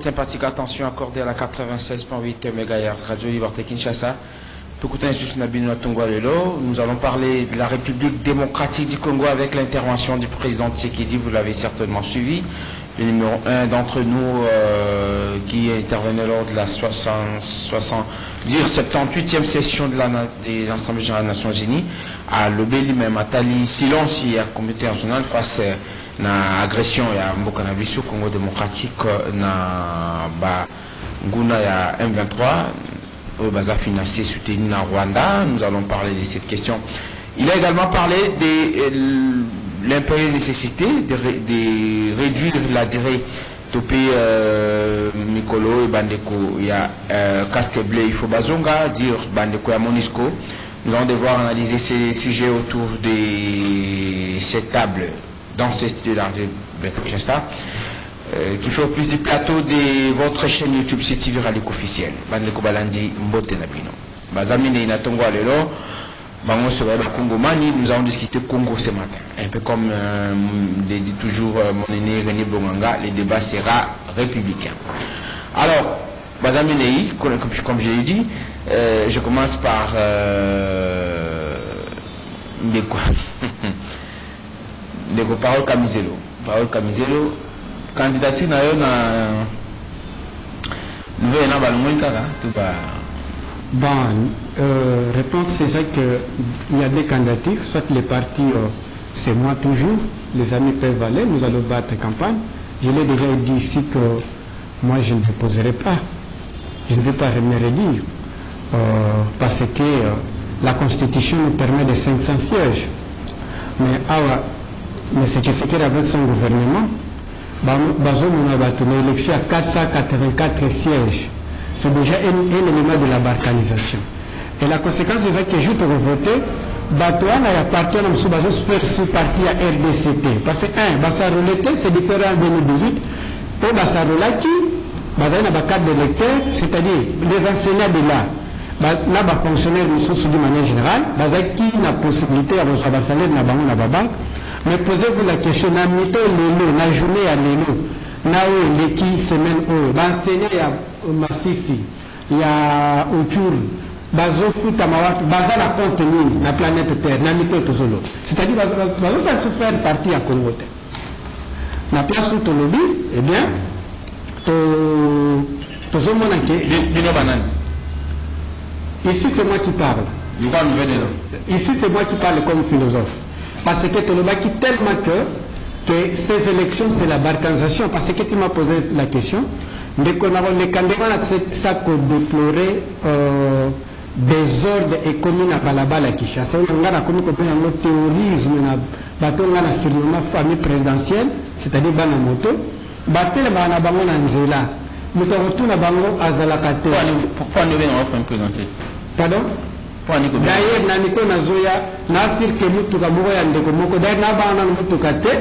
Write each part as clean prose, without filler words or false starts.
Sympathique attention accordée à la 96.8 MHz Radio Liberté Kinshasa. Nous allons parler de la République démocratique du Congo avec l'intervention du président Tshisekedi, vous l'avez certainement suivi. Le numéro 1 d'entre nous qui intervenait lors de la 78e session des Assemblées générales des Nations Unies à l'Obéli même à Tali silence et à la communauté nationale face à l'agression à Mbokanabisu Congo démocratique na Nguna ya M23 au bazar financier soutenu na Rwanda. Nous allons parler de cette question. Il a également parlé de l'impérieuse nécessité de réduire la durée topé Mikolo et Bandeko. Il y a casque bleu, il faut bazonga, dire Bandeko et Monisco. Nous allons devoir analyser ces sujets autour de cette table dans ce studio d'Argé Kinshasa qui fait au plus du plateau de votre chaîne YouTube CTV Ralik officiel. Bandeko Balandi Mbote Nabino. Bazamine Inatongo Alelo. Nous allons discuter Congo ce matin. Un peu comme le dit toujours mon aîné René Bonganga, le débat sera républicain. Alors, Bazaminei, comme je l'ai dit, je commence par Ndeko Parole Kamizelo. Parole Kamizelo, candidature na yo na nouvelle na balongoika tout ba. Bon, réponse c'est ça qu'il y a des candidatures, soit les partis, c'est moi toujours, les amis peuvent aller, nous allons battre campagne. Je l'ai déjà dit ici que moi je ne déposerai pas, je ne vais pas me redire, parce que la Constitution nous permet de 500 sièges. Mais M. Tshisekedi avec son gouvernement, on a battu l'élection à 484 sièges. C'est déjà un élément de la balkanisation. Et la conséquence de ça que je peux voter, Batouane appartient à M. Bazos faire sous parti à RDCT. Parce que, Bassarolete, c'est différent en 2018. Pour Bassarolaki, Bazaïna carte d'électeur, c'est-à-dire les enseignants de là, là, fonctionnaires de manière générale, Bazaki n'a possibilité à votre salaire, n'a pas mais posez-vous la question, n'a mito l'élo, n'a journée à l'élo, n'a l'équipe semaine où, enseignant à Massissi, il y a Uchuru, Bazo Futamawat, Baza la contenu, la planète Terre, n'a mito Tozolo. C'est-à-dire, Bazo ça se fait partie à Congo. La place où tu le dis, eh bien, Tozolo Monake, ici c'est moi qui parle. Ici c'est moi qui parle comme philosophe. Parce que tu le bâtis tellement que ces élections c'est la balkanisation. Parce que tu m'as posé la question. Les candidats ça que déplorer désordre économique à Balabala à Kinshasa. On a connu le terrorisme, on a sur la famille présidentielle, c'est-à-dire Banamoto. Batel Banabamon Anzela. Nous te retournons à Bango à Zalakate. Pourquoi nous venons offrir un présidentiel? Pardon? D'ailleurs, Nanito Nazoya, Nasir Kemutuka Moya Ndeko Moko, d'ailleurs, Nabana Mutuka Te,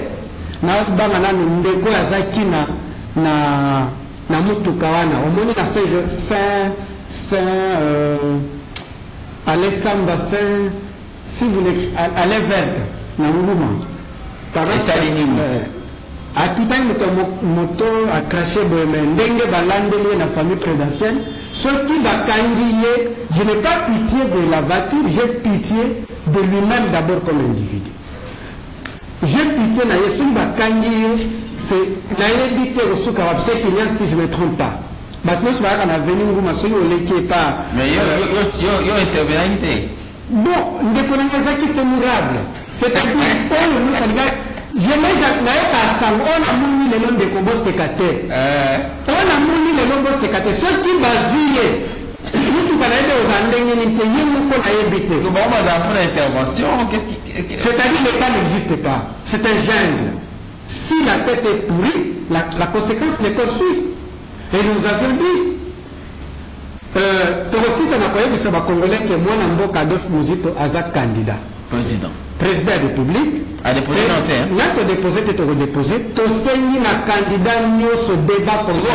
Nabana Ndeko Yazaki na Mutuka Wana, au moins na Alessandra Saint, si vous voulez, à l'Everde, na mouvement. Et ça à tout temps, moto a craché Ndenge Balande la famille présidentielle. Ce qui va candider, je n'ai pas pitié de la voiture, j'ai pitié de lui-même d'abord comme individu. J'ai pitié de ce qui va candider, c'est l'éviter au soukara, c'est si je ne me trompe pas. Maintenant, je vais venir vous m'assurer au lait qui est pas. Mais il y a intervenante. Bon, nous connaissons ça qui est mourable. C'est-à-dire, je n'ai jamais pas ça. On a mis les noms de Combo Sécaté. On a mis les noms de Sécaté. Ceux qui basillent, nous tout à l'heure, aux Andéniens, nous c'est-à-dire que l'État n'existe pas. C'est un jungle. Si la tête est pourrie, la conséquence les poursuit. Et nous avions dit, toi aussi, ça n'a pas eu de savoir congolais que moi, Nambo Kadolf Mouzito, Azak candidat. Président de la République. A déposé notaire. Là, tu as déposé, tu as redéposé. Tu as saigné un candidat, nous, ce débat comme ça. Mais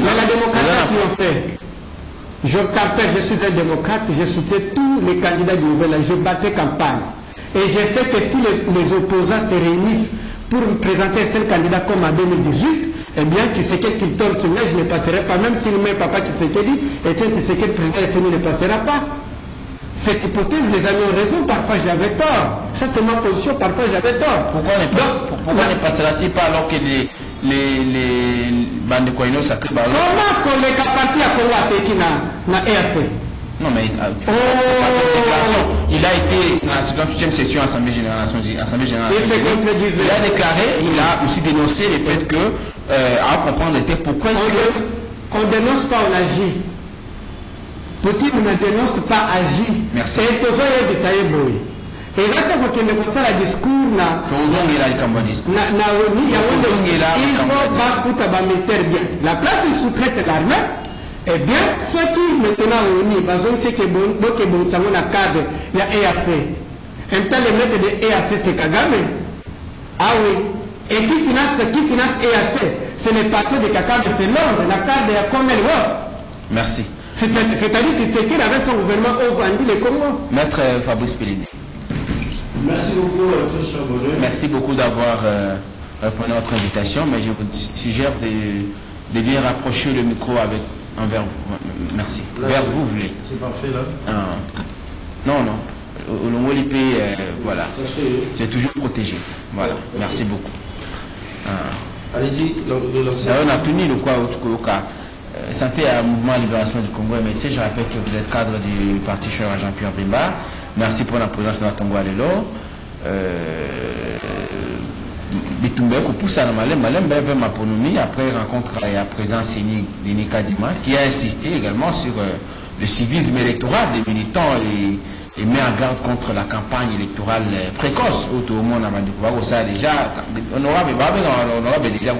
la démocratie, tu en fais. Je campagne, je suis un démocrate, je soutiens tous les candidats du nouvel. Je battais campagne. Et je sais que si les opposants se réunissent pour me présenter un seul candidat comme en 2018, eh bien, Tshisekedi qu'il tombe, qu'il neige, ne passerait pas, même si le même papa Tshisekedi, et Tshisekedi président SNU ne passera pas. Cette hypothèse, les amis ont raison, parfois j'avais tort. Ça, c'est ma position, parfois j'avais tort. Pourquoi ne passera-t-il pas alors que les bandes de Kouino sacrés... Comment qu'on les parti à Congo à Teki na EAC? Non, mais il a été dans la 58e session de l'Assemblée Générale Nations Unies. Il a déclaré, il a aussi dénoncé le fait que, à comprendre, pourquoi est-ce que... On ne dénonce pas, on agit. Poutine ne dénonce pas, agit. Merci. Et tout ça, il y a des boy. Et là, quand on fait le discours, il faut la place où sous-traite l'armée. Eh bien, ceux qui maintenant au NI, c'est que bon savon la cadre, il y a EAC. Un tel le maître de EAC, c'est Kagame. Ah oui. Et qui finance EAC? C'est le patron de Kagame, c'est l'ordre, la cadre de la Commonwealth. Merci. C'est-à-dire que c'est qu'il avait son gouvernement au Rwanda, le Congo. Maître Fabrice Pelliné. Merci beaucoup, cher Bonheur. Merci beaucoup d'avoir répondu à notre invitation, mais je vous suggère de bien rapprocher le micro envers vous. Merci. Là, vers vous voulez. C'est parfait là. Non. Au Longolipé, voilà. C'est toujours protégé. Voilà. Merci beaucoup. Allez-y, on a tenu le quoi au cas. Santé à Mouvement Libération du Congo MLC. Je rappelle que vous êtes cadre du parti Cher Jean-Pierre Bemba. Merci pour la présence de la Tongo Alelo. Bitumbe Koupoussa Malem vers ma ponomie. Après rencontre à présent Denis Kadima qui a insisté également sur le civisme électoral des militants et met en garde contre la campagne électorale précoce. Tout le monde a dit ça déjà. Honorable déjà.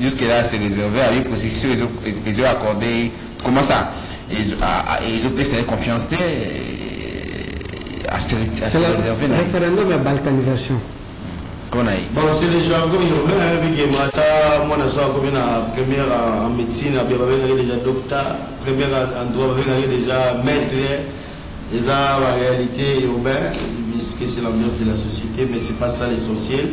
Jusque-là, c'est réservé avec processus, ils ont accordé. Comment ça? Ils ont pris confiance à se réserver. Le référendum à balkanisation. Bon, c'est le jargon urbain, moi, je suis première en médecine, déjà docteur, première en droit, déjà maître, déjà la réalité urbaine, puisque c'est l'ambiance de la société, mais ce n'est pas ça l'essentiel.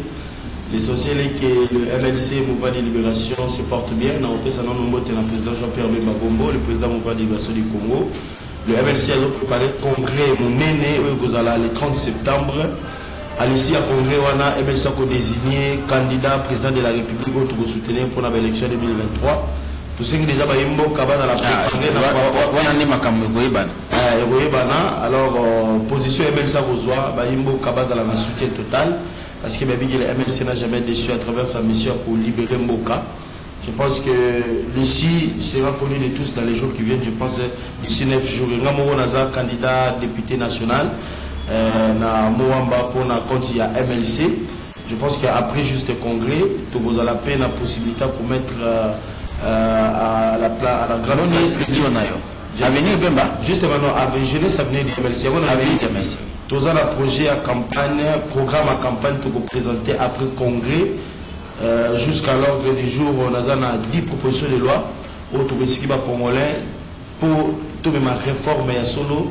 L'essentiel est que le MLC, Mouvement de Libération, se porte bien. On peut s'en nommer le président Jean-Pierre Bemba Gombo, le président Mouvement de Libération du Congo. Le MLC a préparé le congrès, mon aîné, le 30 septembre. Ici, à congrès, on a MLC désigné candidat président de la République pour soutenir pour l'élection 2023. Tout ce qui est déjà dans la alors, position MLC Rosoa, dans la soutien total. Parce que le MLC n'a jamais déçu à travers sa mission pour libérer Mboka. Je pense que l'ici sera connu de tous dans les jours qui viennent. Je pense d'ici 9 jours. Nous avons candidat député national na Moamba pour na compte à MLC. Je pense qu'après juste le congrès, nous avons la peine la possibilité pour mettre à la grande place. Avenir Bemba. Justement, avec jeunesse avenir de MLC. Tous un projet à campagne, programme à campagne pour présenter après le congrès jusqu'à l'ordre du jour. On a 10 propositions de loi autour de ce qui va pour tout ma réforme et solo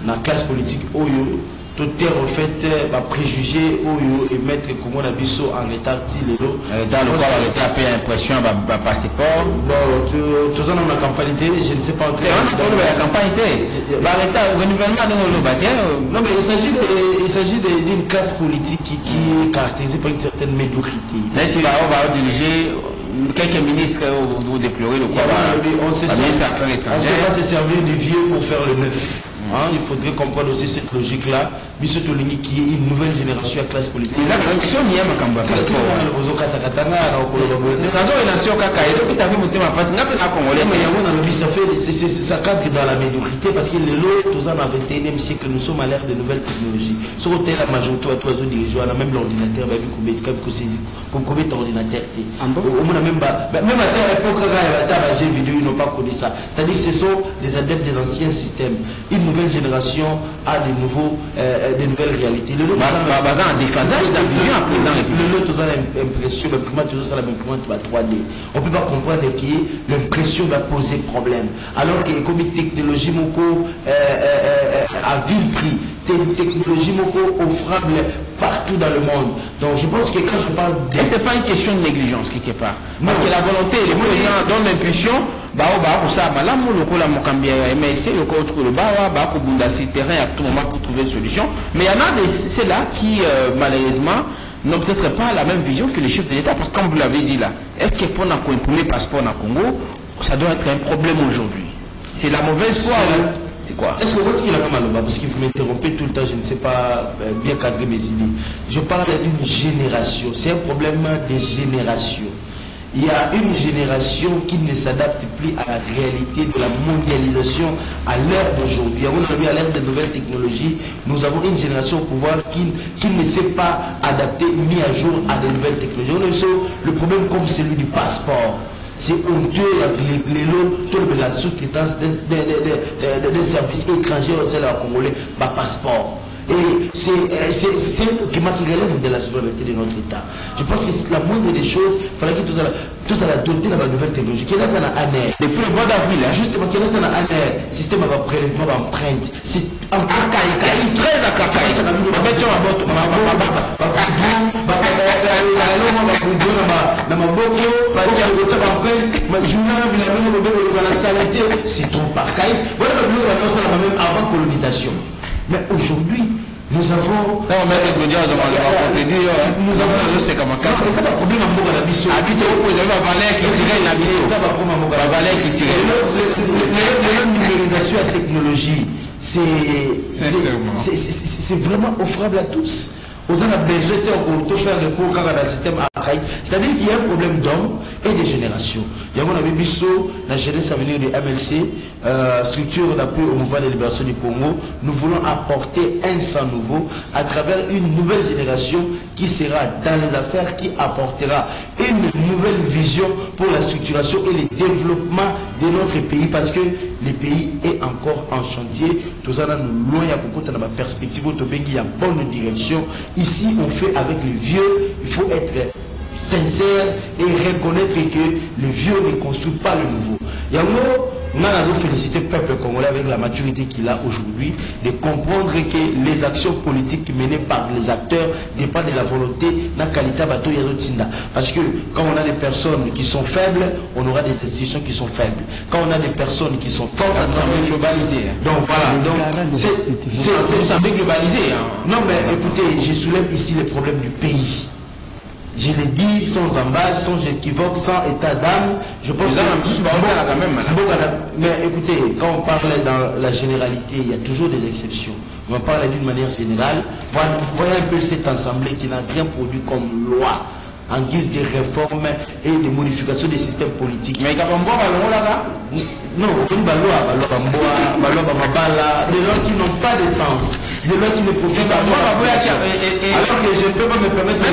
dans la classe politique Oyo. Tout est en fait préjugé et mettre comment on a biso en état tilelo. Dans le cas où on a impression à passeport. Bon, tout ça dans la campagne, je ne sais pas. On a la campagne, le renouvellement de non, mais il s'agit d'une classe politique qui est caractérisée par une certaine médiocrité. Est-ce qu'on va diriger quelques ministres ou déplorer le quoi? On sait ça. On va se servir du vieux pour faire le neuf. Il faudrait comprendre aussi cette logique-là, Bissoto Lingi qui est une nouvelle génération à classe politique. C'est la question de Niama Kamba. C'est ce qu'on a le réseau Katakatanga, ça cadre dans la médiocrité parce que les lois, tous en 21e siècle, nous sommes à l'ère de nouvelles technologies. Sur la majorité, toi, dirigeants, on a même l'ordinateur, pour combien d'ordinateurs même à l'époque, j'ai vidéo, ils n'ont pas connu ça. C'est-à-dire que ce sont des adeptes des anciens systèmes. Une nouvelle génération a des nouveaux de nouvelles réalités. Basé en déphasage de la vision à présent. Le lot a l'impression, l'imprimante toujours ça l'imprimante 3D. On ne peut pas comprendre que l'impression va poser problème. Alors que comme technologie moko à vil prix, technologie moko offrable partout dans le monde. Donc je pense que quand je parle de... Et ce n'est pas une question de négligence quelque part. Parce que la volonté, les présidents donnent l'impulsion, pour ça, là, MSC, le coach le terrain à tout moment pour trouver une solution. Mais il y en a ceux-là qui, malheureusement, n'ont peut-être pas la même vision que les chefs de l'État. Parce que comme vous l'avez dit là, est-ce que pour imprimer passeport dans le Congo, ça doit être un problème aujourd'hui? C'est la mauvaise foi. C'est quoi? Est-ce que vous voyez ce qu'il a comme à parce qu'il vous m'interrompez tout le temps, je ne sais pas bien cadrer mes idées. Je parle d'une génération. C'est un problème de génération. Il y a une génération qui ne s'adapte plus à la réalité de la mondialisation à l'ère d'aujourd'hui. À l'ère des nouvelles technologies, nous avons une génération au pouvoir qui ne s'est pas adaptée, mis à jour à des nouvelles technologies. On a le problème comme celui du passeport. C'est honteux, les lots, tout la sous-traitance des services étrangers au sein de la Congolais, passeport. Et c'est qui relève de la souveraineté de notre État. Je pense que c'est la moindre des choses, il fallait que tout à la doter de la nouvelle technologie. Quel est un ANR? Depuis le mois d'avril, justement, quel est un ANR? Système de prélèvement d'empreinte. C'est archaïque, très archaïque. C'est trop archaïque. Voilà le avant colonisation. Mais aujourd'hui, nous avons... Nous avons... C'est pas un problème à Moga Nabiso. Habite au vous avez un balai qui tirait Nabiso. Ça va prendre un balai qui tirait. La numérisation à technologie, c'est vraiment offrable à tous. Aux gens à BGT, on peut faire des cours dans le système archaïque. C'est-à-dire qu'il y a un problème d'hommes et de génération. Il y a un Bisso, la jeunesse à venir de MLC, structure d'appui au mouvement de libération du Congo. Nous voulons apporter un sang nouveau à travers une nouvelle génération qui sera dans les affaires, qui apportera une nouvelle vision pour la structuration et le développement de notre pays, parce que le pays est encore en chantier. Tout ça, nous loin, il y a dans ma perspective, il y a une bonne direction. Ici, on fait avec les vieux. Il faut être sincère et reconnaître que le vieux ne construit pas le nouveau. Nous avons félicité le peuple congolais avec la maturité qu'il a aujourd'hui, de comprendre que les actions politiques menées par les acteurs dépendent de la volonté de la qualité bateau Yazotinda. Parce que quand on a des personnes qui sont faibles, on aura des institutions qui sont faibles. Quand on a des personnes qui sont fortes, on est globalisé. Donc voilà. Donc c'est globalisé. Non mais écoutez, je soulève ici les problèmes du pays. Je l'ai dit sans embâche, sans équivoque, sans état d'âme. Je pense que... Mais écoutez, quand on parle dans la généralité, il y a toujours des exceptions. On parle d'une manière générale. Voyez un peu cette assemblée qui n'a rien produit comme loi en guise de réformes et de modifications des systèmes politiques. Mais il y a un bon ballon là. Non, une loi des lois qui n'ont pas de sens, des lois qui ne profitent pas. Alors que je ne peux pas me permettre de le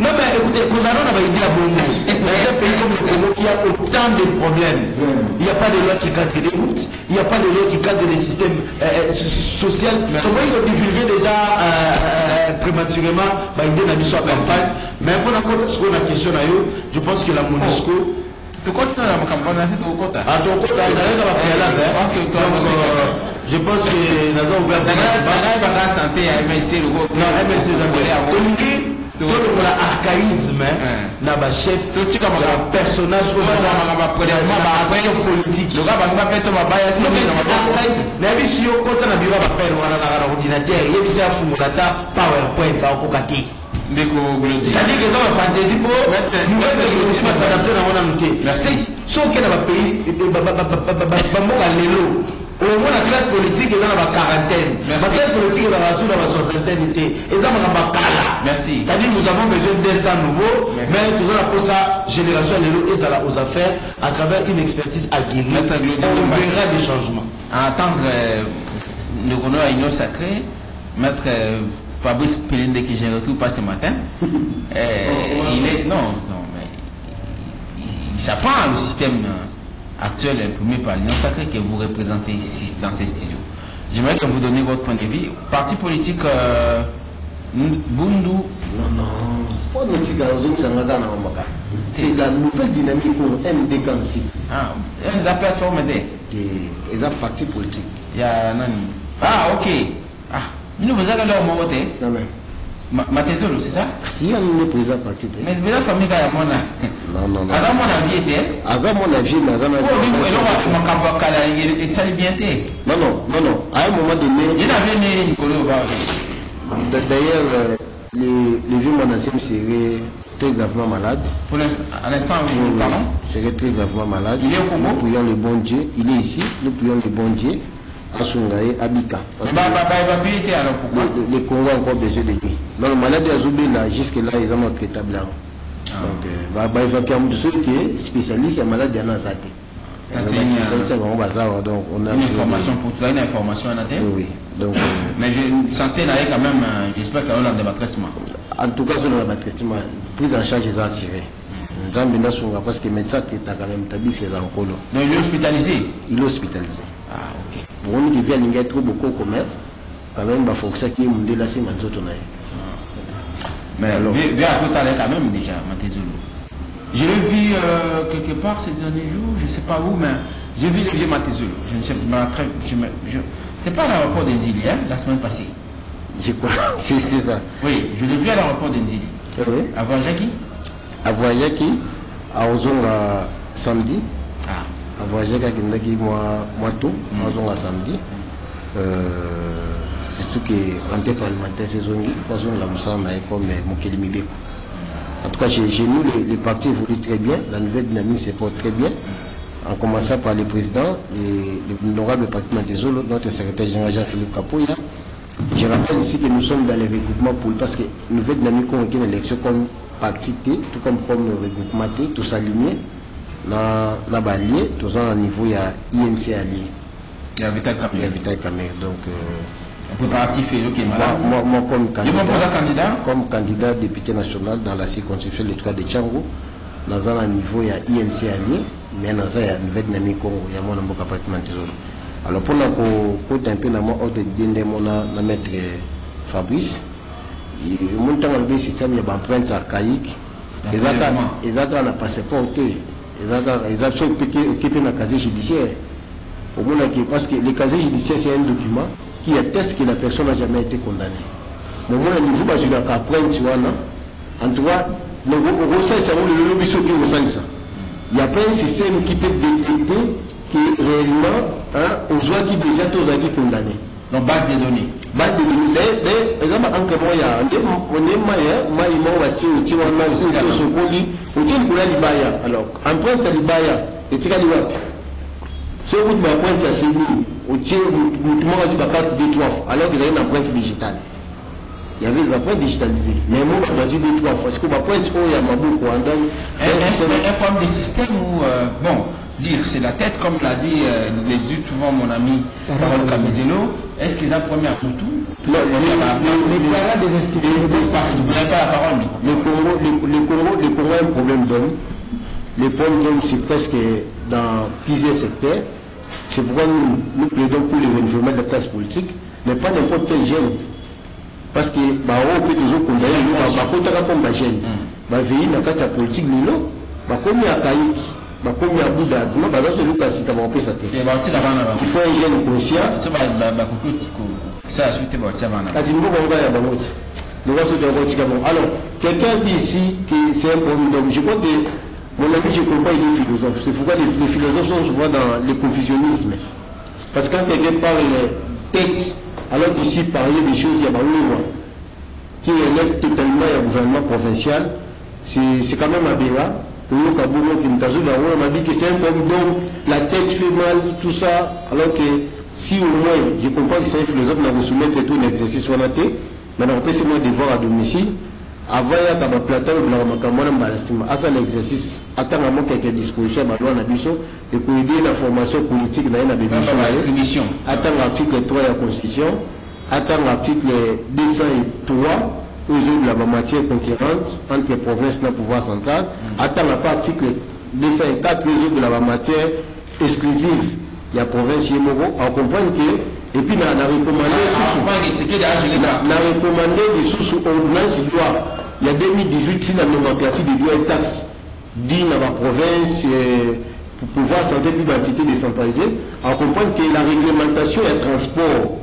non mais écoutez, nous allons avoir idée à Bongo. Dans un pays comme le Congo qui a autant de problèmes, il n'y a pas de loi qui cadre les routes, il n'y a pas de loi qui cadre les systèmes sociaux. Comment ils ont divulgué déjà prématurément l'idée de la campagne. Mais pour la question, je pense que la MONUSCO. Je pense que nous avons ouvert la santé à MSC. Non, MSC, tout le archaïsme n'a pas chef, personnage politique. C'est-à-dire que ça va fantaisie pour nouvelle technologie va s'adapter dans mon amitié. Merci. Sauf que dans le pays, au moins la classe politique est dans la quarantaine. La classe politique est dans la soixantaine. Et ça va pas. Merci. C'est-à-dire que nous avons besoin d'un sang nouveau, mais tout ça pour sa génération et ça aux affaires à travers une expertise aguerrie. On verra des changements. À attendre le honneur à Union Sacrée, Maître Fabrice Pelende que je ne retrouve pas ce matin. Il est mais il s'apprend le système actuel imprimé par l'Union Sacrée que vous représentez ici dans ces studios. J'aimerais que vous donniez votre point de vue. Parti politique Bundu. Non. C'est la nouvelle dynamique pour MD Kansi. Ah, ils ont plateforme D. Et la parti politique. Il y a Nani. Ah, ok. Ah, nous vous avez leur mot. Non, mais. Matezolo, c'est ça? Si il y a une président parti. Mais c'est bien la famille qui a mon avis. Non. Azam mon avis était. Azam mon avis, mais Azam mon avis. Non. À un moment donné. Il y avait une colo. D'ailleurs, les vieux monastiques seraient très gravement malades. Pour l'instant, vous parlons? Serait très gravement malade. Il est au Congo? Nous prions le bon Dieu. Il est ici. Nous prions le bon Dieu. À Sungaye, à Bika. Les Congos ont encore besoin de lui. Donc, le malade à Zoubé, là, jusque-là, ils ont traitable. Donc, il va y avoir ceux qui est spécialiste, il y a malade à Nazate. Donc, on a une information pour toi, une information à Nazate? Oui. Donc, mais je sentais quand même, j'espère qu'il y a un débat traitement. En tout cas, sur le traitement, prise en charge, ils ont assuré. Parce que le médecin est quand même établi, c'est en colo. Donc, il est hospitalisé? Il est hospitalisé. Ah, ok. Pour nous qui viennent, il y a trop beaucoup de commerce. Quand même, il faut que ça qui est monté là, c'est Manzotonaï. Mais vu à côté quand même déjà, Matezolo. Je l'ai vu quelque part ces derniers jours, je ne sais pas où, mais j'ai vu le vieux Matezolo. Je ne sais pas, c'est pas à l'aéroport d'Indili, hein, la semaine passée. Je crois, c'est ça. Oui, je l'ai vu à l'aéroport d'Indili. Oui. À Voyaki? À Voyaki, à Ozonga samedi. Ah. À Voyaki, à moi tout, à Ozonga samedi. C'est ce qui est anti-parlementaire, c'est Zongi, parce qu'on l'a mis comme Mokelimibeko. En tout cas, chez nous, les partis évoluent très bien, la nouvelle dynamique se porte très bien, en commençant par le président, l'honorable parti Matezolo, notre secrétaire général Jean-Philippe Kapoya. Je rappelle ici que nous sommes dans les regroupements parce que la nouvelle dynamique on a une élection comme parti T, tout comme regroupement T, tout s'aligner, dans l'allié, tout ça à niveau, il y a INC allié. Il y a Vital Kamer. Donc, un peu préparatif et ok, madame. Moi comme candidat député national dans la circonscription de l'Étoile de Tchango, dans un niveau, il y a INC allié, mais dans il y a une nouvelle dynamique Congo, il y a mon nombre de. Alors pour nous côté un peu dans mon ordre de mon maître Fabrice, il monte dans le système, il y a une empreinte archaïque. Les autres n'ont pas passeport, ils ont occupé dans le casier judiciaire. Parce que le casier judiciaire, c'est un document qui atteste que la personne n'a jamais été condamnée. Mais moi, au niveau de la empreinte, en tout cas, il n'y a pas un système qui peut détecter que réellement, aux gens qui déjà tous été condamnés. Donc, base de données. Base de données. Exemple, en Kamoya, alors, empreinte à l'Ibaya, et tu as dit, ce bout de ma pointe, c'est nous, au tiers, du carte des trois, alors qu'ils avaient une empreinte digitale. Il y avait des empreintes digitalisées. Mais moi, je suis des trois fois. Parce que ma pointe, il y a ma boucle. Un problème de système où, bon, dire c'est la tête, comme l'a dit, souvent mon ami Parole Kamizelo. Est-ce qu'ils ont promis à tout? Non, les carats des institutions. Vous n'avez pas la parole, mais. Le Congo a un problème d'homme. Le problème d'homme, c'est presque dans plusieurs secteurs. C'est pourquoi nous plaidons pour le renouvellement de la classe politique, mais pas n'importe quel jeune. Parce que, on peut toujours condamner, comme ma jeune. Veiller dans la politique, comme il y a Kaïk, comme il y a Bouddha, il faut un jeune conscient. Alors, quelqu'un dit ici que c'est un problème d'homme. Je crois que mon ami, je ne comprends pas, il est philosophe. C'est pourquoi les philosophes sont souvent dans le confusionnisme. Parce que quand quelqu'un parle texte, alors qu'ici, parler des choses, il y a une loi qui élève totalement le gouvernement provincial, c'est quand même aberrant. On m'a dit que c'est un problème d'homme, la tête fait mal, tout ça, alors que si au moins, je comprends que c'est un philosophe, on va soumettre tout l'exercice sur la tête, maintenant on peut se mettre devoir à domicile. Avant, il y a un plateau, à l'exercice, attendre quelques dispositions, et pour aider la formation politique, attendre l'article 3 de la Constitution, attendre l'article 203, aux de la matière concurrente entre les provinces et le pouvoir central, attendre l'article 204, les autres de la matière exclusive, il y a province Yémoro, on comprend que Et puis, on a recommandé des sous-ordonnances de loi. Il y a 2018, si la nomenclature des lois et taxes dit dans la province, pour pouvoir santé plus d'entité décentralisée, on comprend que la réglementation et le transport,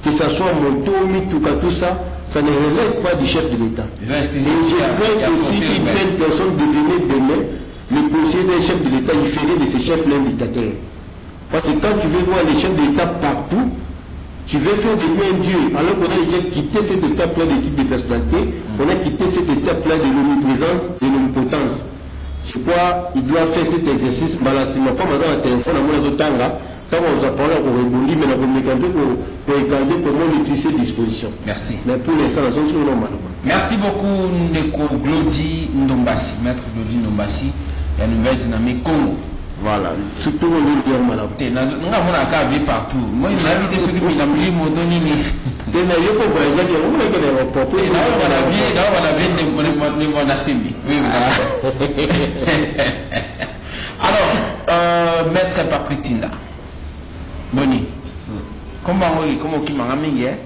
que ce soit moto, mitouka, tout ça, ça ne relève pas du chef de l'État. Et je crois que si une telle personne devenait demain, le conseiller d'un chef de l'État, il ferait de ces chefs l'un dictateur. Parce que quand tu veux voir les chefs de l'État partout, tu veux faire de lui un Dieu, alors qu'on a déjà quitté cette étape-là d'équipe de personnalité, on a quitté cette étape-là de l'omniprésence et de l'omnipotence. Je crois qu'il doit faire cet exercice, balancement, pas maintenant un téléphone, à mon temps là, quand on vous apprend là, on répondit, mais on va pour regarder comment on utilise ces dispositions. Merci. Mais pour l'instant, nous sommes sur le normal. Merci beaucoup, Ndeko Glody Ndombasi, maître Glody Ndombasi, la nouvelle dynamique Congo. Voilà. Surtout au lieu de malade. Nous avons un cas partout. Moi, je vais inviter celui qui n'a plus mon don. Alors, maître Patrick Tinda. Boni. Comment qui m'a amené?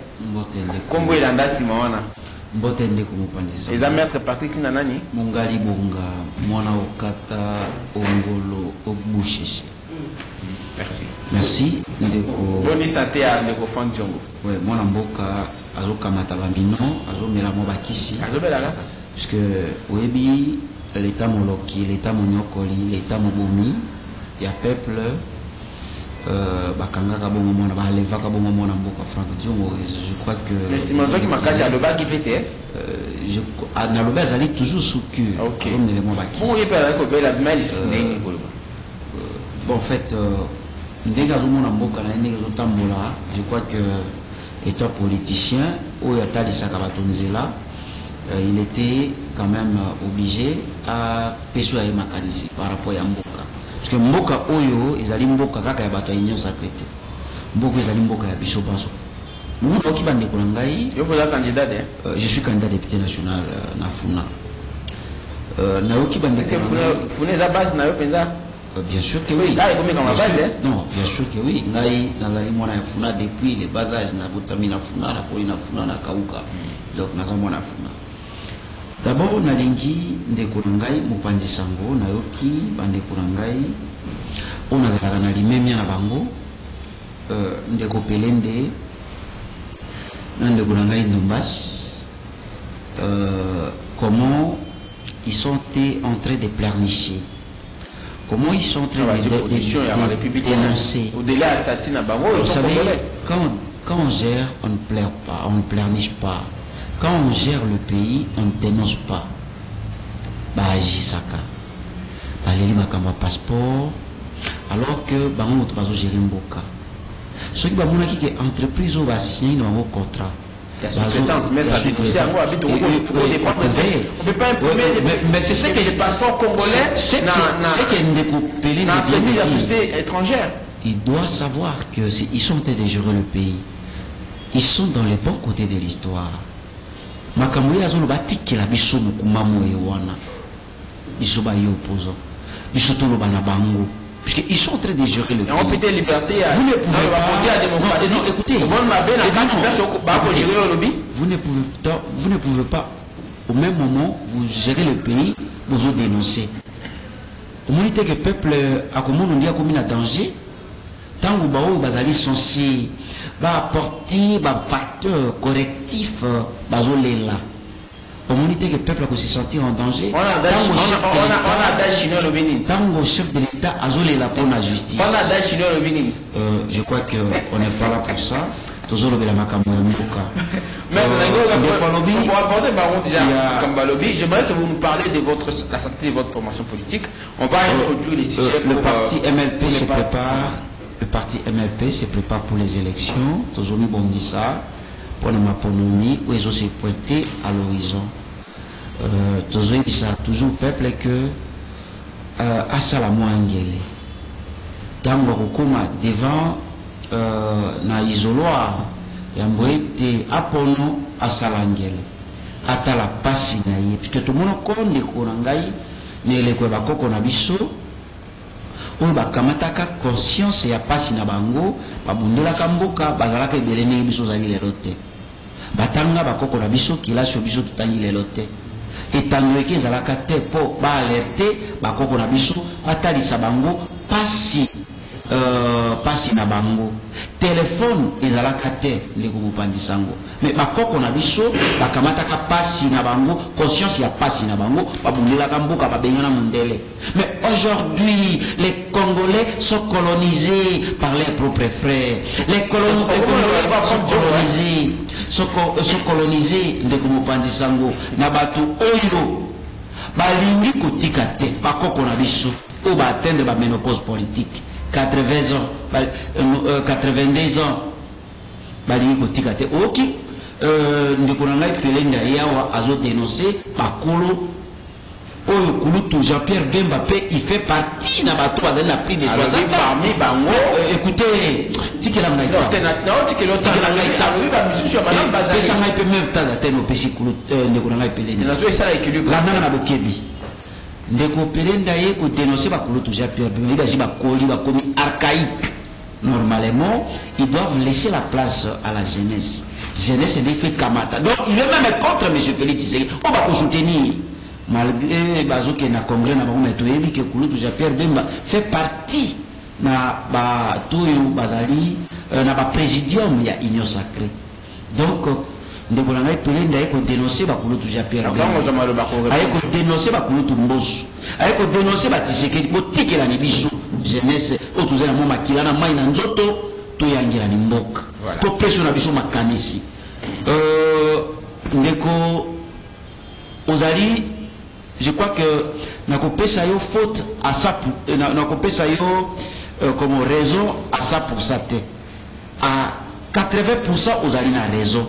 Comment il a andasi mawana? Mbotende kumupandisa. Eza maître Patrick Tinda nani? Mungali bonga mwana okata ongolo obusheshe. Merci. Merci ndeko. Boni santé à ndeko Fandiongo. Ouais, mwana mboka azokamata bamino, azomela mo bakisi. Azomela kaka. Parce que oyebi l'état moloki, l'état monyokoli, l'état mobomi, il y a peuple bakangaka bongo mona balevaka bongo mona mboka Franck Diongo. Je crois que mais si manzo qui makasi aloba qui pétait je analoba azali toujours sous cure. OK. Bon, il peut ko bela mail ndenge koloba. Bon, en fait ndenge azomona mboka na ndenge zotambola, je crois que étant politicien oyo atalisaka bato nzela, il était quand même obligé à peso ya makanisi par rapport à mboka. Parce que mboka oyo ezali mboka kaka ya bato ya union sacrée. Mboka ezali mboka ya biso baso. Nous qui bande ko ngai. Yo vous êtes candidat je suis candidat député national na Funa. Na yo ki bande ko Funa za base na yo penza. Bien sûr que oui. Ah, comme dans la base non, bien sûr que oui. Ngai nazali mwana ya Funa depuis le bas âge na botamina Funa na poli na Funa na kauka. Donc nazo mwana Funa. D'abord nalingi ndeko ngai mopanzi sango na yoki bandeko ngai on a na limemia na bango ndeko pelende na ndeko ngai Ndombasi comment ils sont en train de pleurnicher, comment ils sont en train de dénoncer. Au-delà statut na bango, vous savez, quand on gère, on ne pleure pas, on ne pleurniche pas. Quand on gère le pays, on ne dénonce pas. Bah, Jisaka. Bah, les makamba passeport. Alors que, bah, on va gérer un boka. Ce qui va vous dire que l'entreprise va signer un contrat. La sous-traitance, mettre à c'est à moi, habite au on peut pas imprimer, mais c'est ce que les passeports congolais, c'est que nous la société étrangère. Il doit savoir qu'ils sont en train de gérer le pays. Ils sont dans les bons côtés de l'histoire. Makambo ya zolo batiki la biso mukumamo yewana biso ba opposant biso tolo bana bango parce qu'ils sont en train de gérer le pays. On peut être liberté à vous ne pouvez pas la démocratie. Écoutez, vous ne pouvez pas au même moment vous gérer le pays, vous dénoncer. Au moment que le peuple a commis un danger, tant que vous bazali censé va apporter un facteur correctif bazolela. Au moment que le peuple a se sentir en danger, on a d'achino le Bénin. Tant que le chef de l'État a zolela pour la justice. On a d'achino le Bénin. Je crois qu'on n'est pas là pour ça. Toujours le Bélamaka Mouka. Pour aborder Baron déjà Kambalobi, j'aimerais que vous nous parlez de la santé de votre formation politique. On va introduire les sujets. Le parti MLP se prépare. Le parti MLP se prépare pour les élections. Toujours bon dit ça. Pour la maponomie, où ils ont se pointé à l'horizon. Toujours ça toujours peuple que à Salamo Angele. Dans le recours devant na isoloir yamboete apono asalangele atala pasi na ye parce que tout le monde connaît ko ngai ne le ko bakoko na biso oyo bakamataka conscience ya pasi na bango babundelaka mboka bazalaka ebele ndenge biso ozali lelo te batanga bakoko na biso kilasi biso totangi lelo te etando eke ezalaka te mpo baalerte bakoko na biso batalisa bango pasi pasi na bango telefone ezalaka te ndeko kopandisa yango mais bakoko na biso bakamataka pasi na bango conscience ya pasi na bango babundelaka mboka babengana mondele. Mais aujourd'hui les Congolais sont colonisés par leurs propres frères. Les Congolais sont colonisés ndeko kopandisa yango na bato oyo balingi kotika te bakoko na biso oyo baatteindre ba ménopause politique 80 ans, 82 ans, balingi kotika te oki ndeko na ngai Pelenda yawa azo dénoncer bakolo oyo kulutu Jean-Pierre Bemba pe il fait partie na bato bazali na prix de parmi bango. Écoutez, tikela ngai ta tikela ngai ta pesa ngai pe même temps atteindre opesi kulutu ndeko na ngai Pelenda nazo esala équilibre la nanga na bokebi ndeko Pelenda ye ko dénoncer bakulutu Jean-Pierre Bemba ibasi bakoli bakomi archaïque. Normalement ils doivent laisser la place à la jeunesse. Jeunesse est fait kamata. Donc il est même contre M. Félix Tshisekedi. On va pas soutenir. Malgré bazo que na congrès na bango metoyebi que Kulutu Jean-Pierre Bemba fait partie na ba toyo bazali na ba présidium ya Union Sacrée. Donc ndeko na ngai Pelenda eko dénoncer ba Kulutu Jean-Pierre Bemba. Eko dénoncer ba Kulutu Mbosso. Eko dénoncer ba Tshisekedi botikela ni biso jeunesse otuzela mo makila na mai na nzoto to yangira ni mboka. To peso na biso makanisi. Ndeko ozali je crois que nakopesa yo faute à ça nakopesa yo comme raison à ça pour ça te à 80% ozali na raison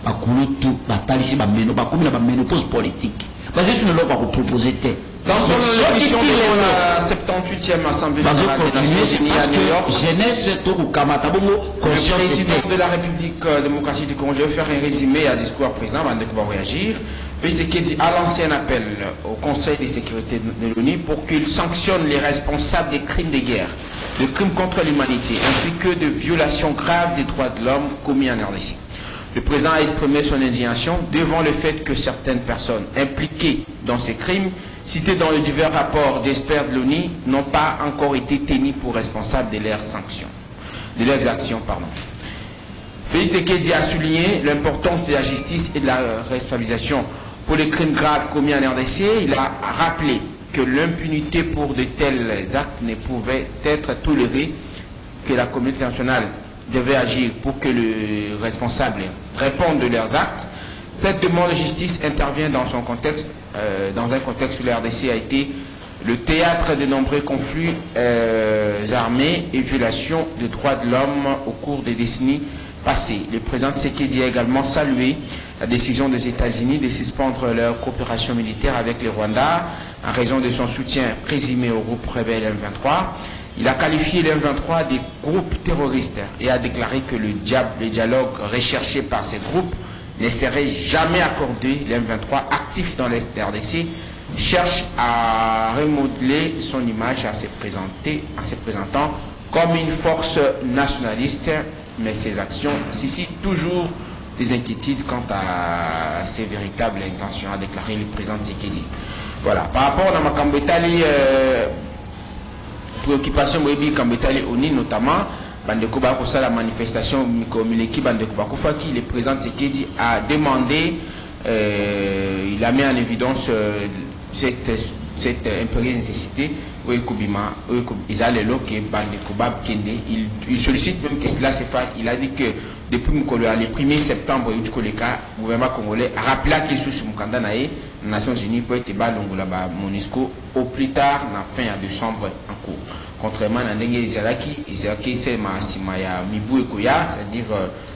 bakulutu batalisi bameno bakomi na bamenopause politique parce que c'est une loi ba proposer te dans son élection de la 78e assemblée générale des Nations Unies à New York. Jeunesse to kamata bongo Le président de la République démocratique du Congo, je vais faire un résumé à discours président avant de pouvoir réagir. Tshisekedi a lancé un appel au Conseil de sécurité de l'ONU pour qu'il sanctionne les responsables des crimes de guerre, de crimes contre l'humanité, ainsi que de violations graves des droits de l'homme commis en RDC. Le président a exprimé son indignation devant le fait que certaines personnes impliquées dans ces crimes, citées dans les divers rapports d'experts de l'ONU, n'ont pas encore été tenues pour responsables de leurs sanctions, de leurs actions, pardon. Félix Tshisekedi a souligné l'importance de la justice et de la responsabilisation pour les crimes graves commis en RDC. Il a rappelé que l'impunité pour de tels actes ne pouvait être tolérée, que la communauté nationale devait agir pour que les responsables répondent de leurs actes. Cette demande de justice intervient dans son contexte, dans un contexte où la RDC a été le théâtre de nombreux conflits armés et violations des droits de l'homme au cours des décennies passées. Le président Tshisekedi a également salué la décision des États-Unis de suspendre leur coopération militaire avec le Rwanda en raison de son soutien présumé au groupe rebelle M23. Il a qualifié le M23 des groupes terroristes et a déclaré que le dialogue recherché par ces groupes ne serait jamais accordé. Le M23, actif dans l'Est RDC, cherche à remodeler son image en se présentant comme une force nationaliste, mais ses actions suscitent toujours des inquiétudes quant à ses véritables intentions, a déclaré le président Tshisekedi. Voilà. Par rapport à Makambetali, préoccupation Moebi Kambetali Oni notamment, Bandeko Bakosa, la manifestation Mileki Bandeko Bakofaki, le président Tshisekedi a demandé, il a mis en évidence cette impérieuse nécessité. Il sollicite même que cela se fasse. Il a dit que depuis le 1er septembre, le gouvernement congolais a rappelé qu'il sous Mukanda Naé, les Nations Unies pour être MONUSCO au plus tard, en fin décembre en cours. Contrairement à Ndenge Izalaki, c'est Masimaya Mibu Ekoya, c'est-à-dire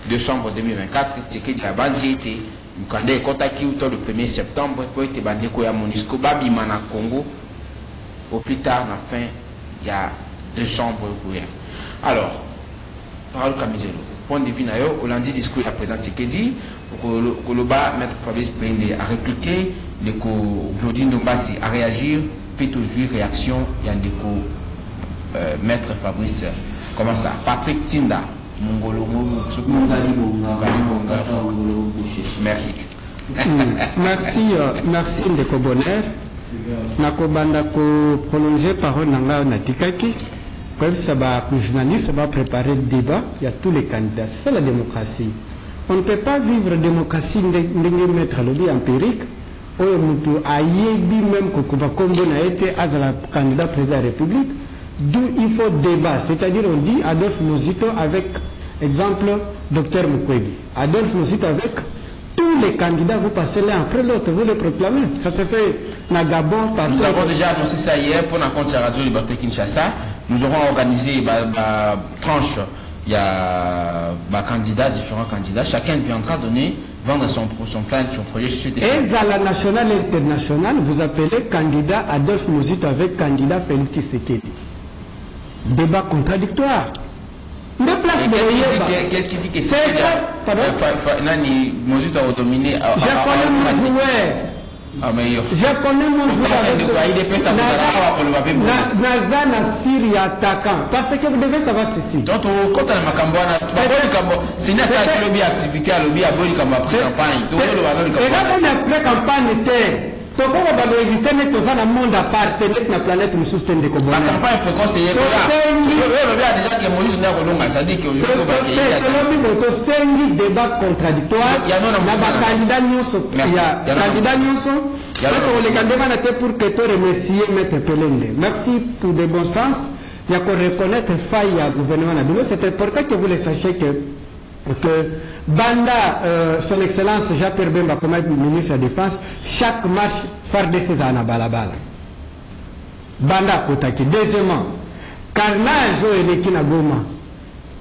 décembre 2024, c'est que la base était Mukanda est contacté autour du 1er septembre pour être Bandekoya MONUSCO, Babimana Congo. Au plus tard, en fin, il y a décembre. Alors, parole Kamizelo. Point de vue, au lundi discours, la présidente Tshisekedi, Koloba, maître Fabrice Pende a répliqué, Claudine Dombassi a réagi, puis toujours réaction, il y a Maître Fabrice, comment ça, Patrick Tinda, Mongolo, merci. Merci Ndeko Bonheur. Nakobanda ko prolonger parole nanga natikaki. Comme ça va, le journaliste va préparer le débat, il y a tous les candidats. C'est la démocratie. On ne peut pas vivre la démocratie de mettre lobby empirique. Oyo mutu ayebi même que Kombo n'a été à la candidat président de la République. D'où il faut débat. C'est-à-dire on dit Adolphe Mozito avec, exemple, Dr Mukwege. Adolphe Mozito avec tous les candidats, vous passez l'un après l'autre, vous les proclamez. Ça se fait na Gabon partout. Nous avons déjà annoncé ça hier pour la compte Radio Liberté Kinshasa. Nous aurons organisé tranche. Il y a différents candidats. Chacun viendra vendre son plan, son projet. Et à la nationale et internationale, vous appelez candidat Adolphe Mozito avec candidat Félix Tshisekedi. Débat contradictoire. Qu'est-ce qui dit que c'est Nani Mozito a dominé. Je connais mon joueur. Je connais mon joueur. Nazana Syrie attaquant. Parce que vous devez savoir ceci. Donc, quand on a Macambouana, c'est une lobby activité, lobby à Boli comme après campagne. Et là, on a pré-campagne. Donc, on va enregistrer dans le monde à part de la planète nous soutient des combats. La campagne peut conseiller. Déjà que Moïse n'a pas de ça dit que c'est un débat contradictoire. Il y a un candidat Nyonso. Il y a un candidat Nyonso. Les candidats étaient pour que tu remercies M. Pelende. Merci pour des bons sens. Il y a qu'on reconnaître faille au gouvernement. C'est important que vous le sachiez que Banda, son excellence Jacques Bemba, comme ministre de la Défense, chaque marche farde ses ana balabala. Banda Kotaki. Deuxièmement, carnage et les Kinagoma.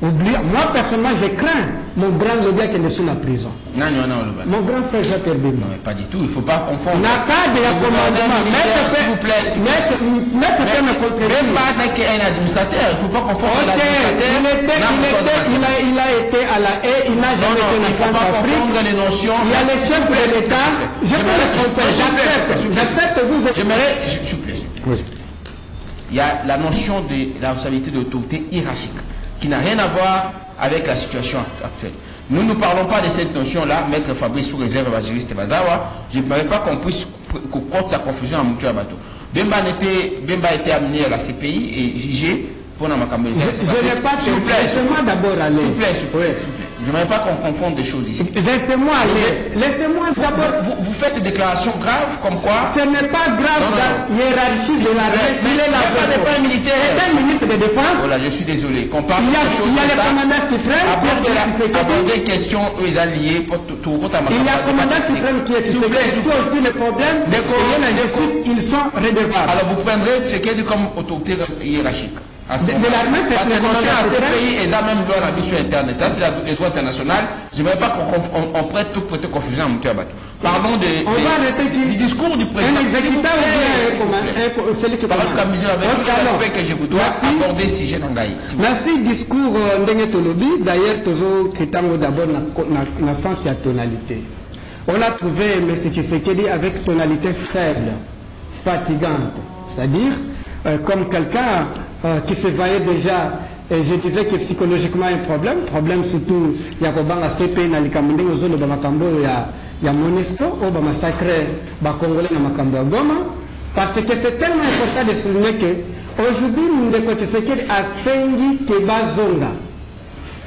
Moi personnellement, je crains mon grand lobby qui est sous la prison. Mon grand frère Jacques Bemba. Non, pas du tout, il ne faut pas confondre. La carte de la commandement, s'il vous plaît. Maître peut me contredire. Même pas avec un administrateur, il ne faut pas confondre l'administrateur. Il a été à la haie, il n'a jamais été dans Centrafrique. Il y a les chefs de l'État. Je peux le tromper, j'accepte que vous êtes. J'aimerais, s'il vous plaît. Il y a la notion de la responsabilité de l'autorité hiérarchique qui n'a rien à voir avec la situation actuelle. Nous ne parlons pas de cette notion-là, Maître Fabrice sous réserve évangéliste Bazawa. Je ne parlais pas qu'on puisse porter la confusion à Moutou Abato. Bemba était amené à la CPI et jugé pour la Macambé. Je n'ai pas de laissez-moi d'abord aller. S'il vous plaît. Je ne voudrais pas qu'on confonde des choses ici. Laissez-moi aller. Laissez-moi d'abord. Vous faites des déclarations graves comme quoi. Ce n'est pas grave dans la hiérarchie de l'armée. Il est là. Il n'est pas militaire. Il est un ministre de défense. Voilà, je suis désolé. Qu'on parle de choses comme ça. Il y a le commandant suprême. Aborder des questions aux alliés pour tout. Il y a le commandant suprême qui est ici. Si aujourd'hui le problème de l'injustice, ils sont redevables. Alors vous prendrez ce qui est comme autorité hiérarchique. De l'armée, c'est une notion à ces pays, ils ont même droit à la vie sur Internet. Là, c'est le droit international. Je ne veux pas qu'on prête toute confusion à Moutou Abato. Parlons du discours du président. Un exécutant celui qui parle comme mesure avec tout l'aspect que je vous dois aborder si j'ai n'engaï. Merci, discours Ndenge Tolobi. D'ailleurs, toujours, Kritango d'abord, dans sens et tonalité. On a trouvé M. Tshisekedi avec tonalité faible, fatigante. C'est-à-dire, comme quelqu'un qui se voyait déjà, et je disais que psychologiquement un problème surtout, il y a la CP, il y a il y a Monisco, il y a massacre Congolais dans Makambo Goma, parce que c'est tellement important de souligner que aujourd'hui, Ndeko Tshisekedi a Sengi Kebazonga.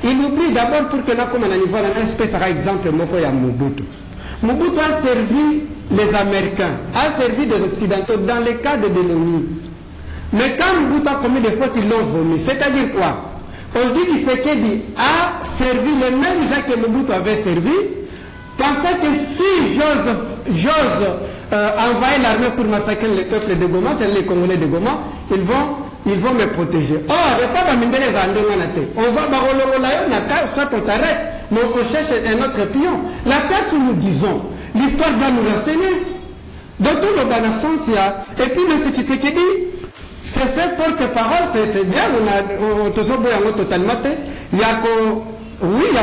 Il oublie d'abord pour que là, comme on a niveau, un espèce exemple, Moko ya Mobutu. Mobutu a servi les Américains, a servi les Occidentaux dans le cadre de l'ONU. Mais quand Mobutu a commis des fautes, ils l'ont vomi. C'est-à-dire quoi? On dit que Tshisekedi a servi les mêmes gens que Mobutu avait servi, pensant que si j'ose envahir l'armée pour massacrer le peuple de Goma, c'est les Congolais de Goma, ils vont me protéger. Or, on va soit on t'arrête, mais on cherche un autre pion. La place où nous disons, l'histoire va nous renseigner. Donc tout le bon sens, et puis M. Tshisekedi, c'est fait porte-parole, c'est bien, on a totalement. Il y a oui, il y a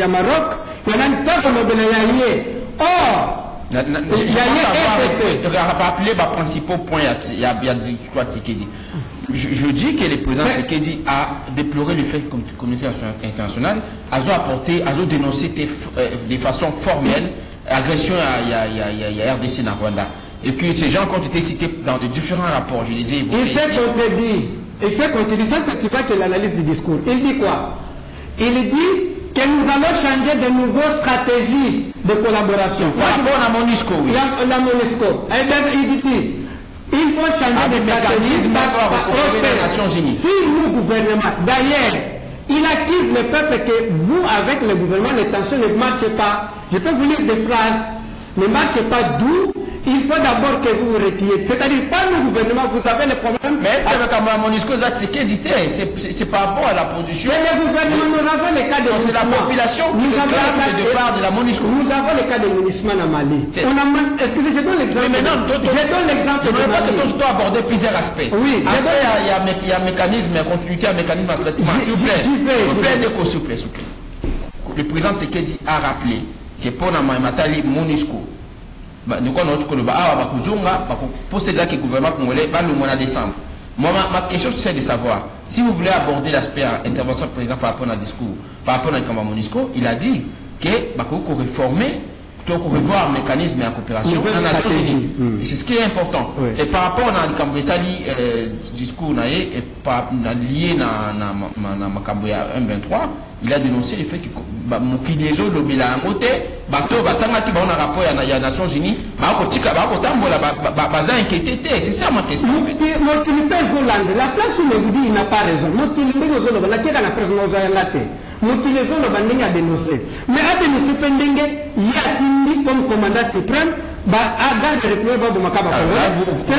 Maroc, il y a une sorte de Or, Je pense avoir rappelé les principaux points. Il y a quoi Tshisekedi. Je dis que le président Tshisekedi a déploré le fait que la communauté internationale a apporté, a dénoncé de façon formelle l'agression à RDC dans Rwanda. Et que ces gens ont été cités dans de différents rapports. Je les ai évoqués. Il s'est contredit. Ça, c'est pas que l'analyse du discours. Il dit quoi? Il dit que nous allons changer de nouvelles stratégies de collaboration. Par rapport à MONUSCO, oui. La MONUSCO. Il dit il faut changer de stratégie des Nations Unies. Si nous, gouvernement, d'ailleurs, il accuse le peuple que vous, avec le gouvernement, les tensions ne marchent pas. Je peux vous lire des phrases. Ne marchez pas d'où. Il faut d'abord que vous vous retiriez. C'est-à-dire, pas le gouvernement, vous avez le problème. Mais est-ce qu'avec la MONUSCO, c'est par rapport à la position? C'est le gouvernement, nous avons le cas de c'est la population qui réclame le départ de la MONUSCO. Nous avons le cas de MONUSMA à Mali. Excusez, je donne l'exemple. Mais maintenant, je ne veux pas que tous doivent aborder plusieurs aspects. Oui. Il y a un mécanisme, un continuité, un mécanisme de traitement. S'il vous plaît. S'il vous plaît. Le président Tshisekedi a rappelé que pour la MONUSCO, nous poser ça que le gouvernement congolais va le mois de décembre. Moi, ma question c'est de savoir si vous voulez aborder l'aspect intervention du président par rapport à un discours, par rapport à un MONUSCO, il a dit que faut réformer, plutôt que revoir le mécanisme et la coopération en Nations Unies. C'est ce qui est important. Oui. Et par rapport à l'Italie, discours lié à M23, il a dénoncé le fait que Mokinezo lobila ngote bato batanga ki ba na rapport ya Nations Unies ba ko tika ba ko tambola baza inquiété. C'est ça ma question. La place où le dit il n'a pas raison. Mokinezo lobala la tira na président Zayalate. Mokinezo lobala a dénoncé. Mais a dénoncé pendenge il y a Tindi comme commandant suprême. Cela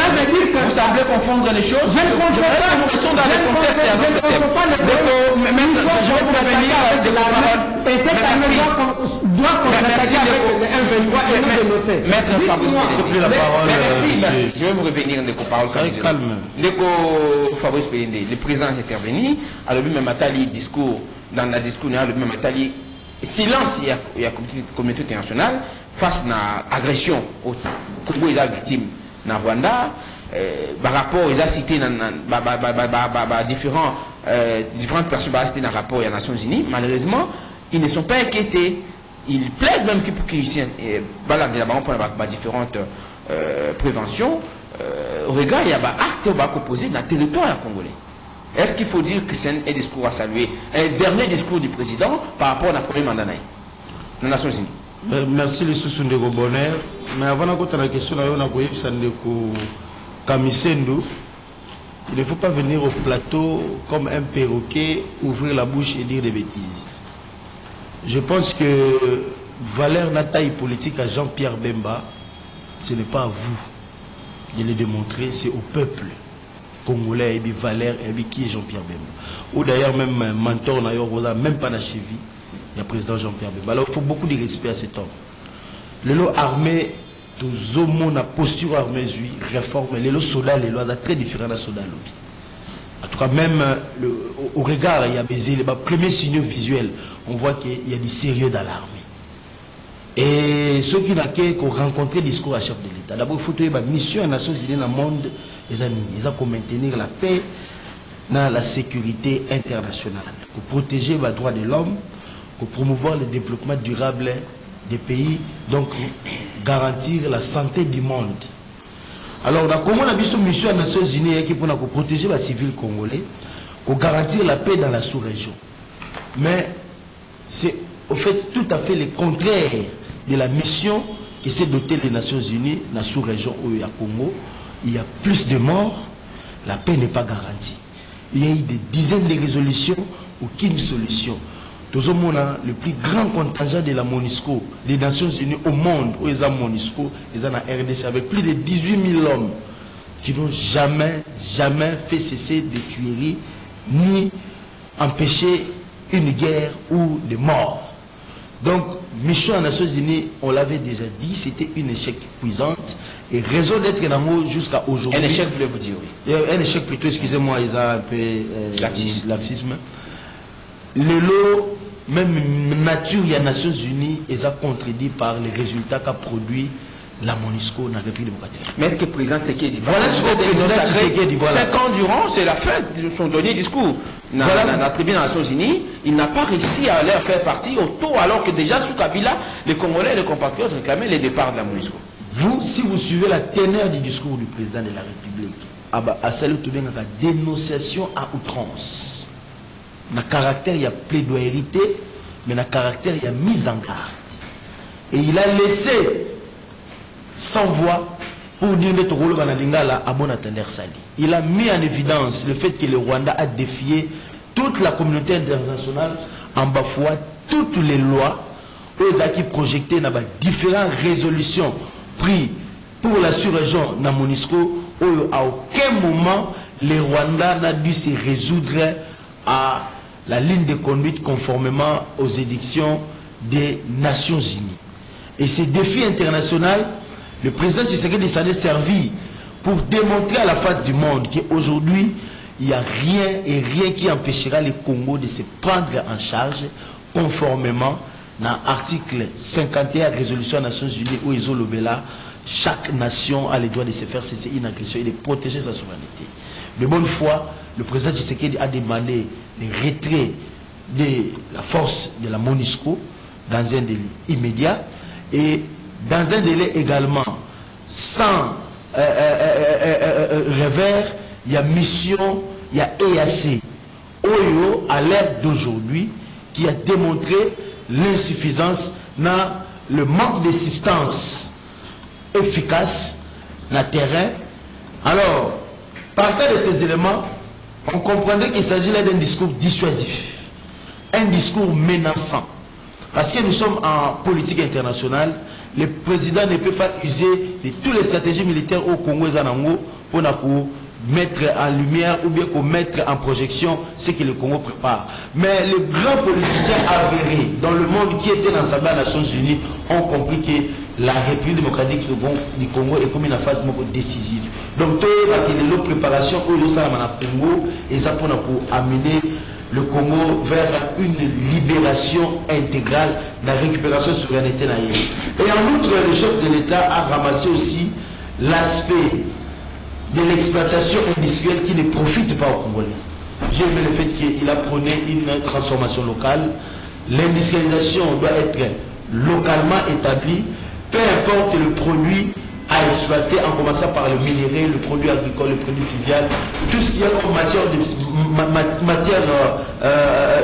veut dire que vous semblez confondre les choses. Je ne confonds pas. Nous sommes dans le contexte et avec le thème. Je vais vous revenir avec l'armée. Et cette armée doit contre-attaquer avec le M23 et nous dénoncer. Maître Fabrice Pédé. Merci. Je vais vous revenir de parole. Calme. Fabrice Pédé, le président est intervenu. Alors lui même Atali discours dans le discours il y a le même Atali silence il y a communauté internationale face à l'agression au Congo, ils sont victimes dans Rwanda, par rapport ils ont cité différentes personnes citées dans le rapport des Nations Unies. Malheureusement, ils ne sont pas inquiétés. Ils plaident même pour qu'ils pour différentes préventions. Au regard, il y a des actes opposés dans le territoire congolais. Est-ce qu'il faut dire que c'est un discours à saluer, un dernier discours du président par rapport à la première mandat des Nations Unies? Merci les sous de bonheur. Mais avant de la question, il ne faut pas venir au plateau comme un perroquet, ouvrir la bouche et dire des bêtises. Je pense que valeur la taille politique à Jean-Pierre Bemba, ce n'est pas à vous de le démontrer, c'est au peuple congolais et Valère et qui est Jean-Pierre Bemba. Ou d'ailleurs même mentor, même pas la cheville. Il y a le président Jean-Pierre Bemba. Alors il faut beaucoup de respect à cet homme. Le lot armé, tous hommes, la posture armée, réforme, les lots soldats, les lois très différents des soldats. En tout cas, même au regard, il y a les premiers signaux visuels, on voit qu'il y a du sérieux dans l'armée. Et ceux qui n'ont rencontré le discours à chef de l'État, d'abord il faut que la mission des Nations Unies dans le monde, ils ont maintenir la paix, dans la sécurité internationale, pour protéger les droits de l'homme, pour promouvoir le développement durable des pays, donc garantir la santé du monde. Alors, comment on a vu cette mission des Nations Unies qui pour protéger les civils congolais, pour garantir la paix dans la sous-région. Mais c'est au fait tout à fait le contraire de la mission qui s'est dotée des Nations Unies dans la sous-région où il y a Congo. Il y a plus de morts, la paix n'est pas garantie. Il y a eu des dizaines de résolutions, aucune solution. Tout le monde a le plus grand contingent de la MONUSCO, des Nations Unies au monde, où ils ont MONUSCO, ils ont la RDC, avec plus de 18 000 hommes qui n'ont jamais fait cesser de tueries, ni empêcher une guerre ou des morts. Donc, mission aux Nations Unies, on l'avait déjà dit, c'était un échec cuisante. Et raison d'être dans le jusqu'à aujourd'hui. Un échec, voulez-vous dire, oui. Un échec plutôt, excusez-moi, ils ont un peu laxisme. Le lot, même nature, il y a Nations Unies, ils ont contredit par les résultats qu'a produit la MONUSCO dans la République démocratique. Mais est-ce que le président Tshisekedi voilà ce que le président Tshisekedi voilà. 5 ans durant, c'est la fin de son dernier discours. Dans la tribune des Nations Unies, il n'a pas réussi à leur faire partie autour, alors que déjà sous Kabila, les Congolais et les compatriotes réclamaient le départ de la MONUSCO. Vous, si vous suivez la teneur du discours du président de la République, à celle tout bien la dénonciation à outrance. Le caractère, il y a plaidoyérité, mais le caractère, il y a mise en garde. Et il a laissé sans voix pour dire il a mis en évidence le fait que le Rwanda a défié toute la communauté internationale en bafouant toutes les lois qui projetaient dans différentes résolutions prises pour la sur-région de MONUSCO. À aucun moment le Rwanda n'a dû se résoudre à la ligne de conduite conformément aux édictions des Nations Unies. Et ces défis internationaux, le président Tshisekedi s'en est servi pour démontrer à la face du monde qu'aujourd'hui, il n'y a rien qui empêchera le Congo de se prendre en charge conformément à l'article 51 de la résolution des Nations Unies où ils ont le bela. Chaque nation a le droit de se faire cesser une agression et de protéger sa souveraineté. De bonne foi, le président Tshisekedi a demandé le retrait de la force de la MONUSCO dans un délai immédiat et dans un délai également sans revers. Il y a mission, il y a EAC Oyo à l'ère d'aujourd'hui qui a démontré l'insuffisance dans le manque de substance efficace dans le terrain. Alors, partant de ces éléments, on comprendrait qu'il s'agit là d'un discours dissuasif, un discours menaçant. Parce que nous sommes en politique internationale, le président ne peut pas user de toutes les stratégies militaires au Congo et Zanango pour mettre en lumière ou bien mettre en projection ce que le Congo prépare. Mais les grands politiciens avérés dans le monde qui étaient dans sa base des Nations Unies ont compris que la République démocratique du Congo est comme une phase décisive. Donc, tout la préparation au Congo et ça pour amener le Congo vers une libération intégrale, la récupération de souveraineté. Et en outre, le chef de l'État a ramassé aussi l'aspect de l'exploitation industrielle qui ne profite pas aux Congolais. J'ai aimé le fait qu'il a prôné une transformation locale. L'industrialisation doit être localement établie, peu importe le produit à exploiter, en commençant par le minerai, le produit agricole, le produit fluvial, tout ce qu'il y a comme matière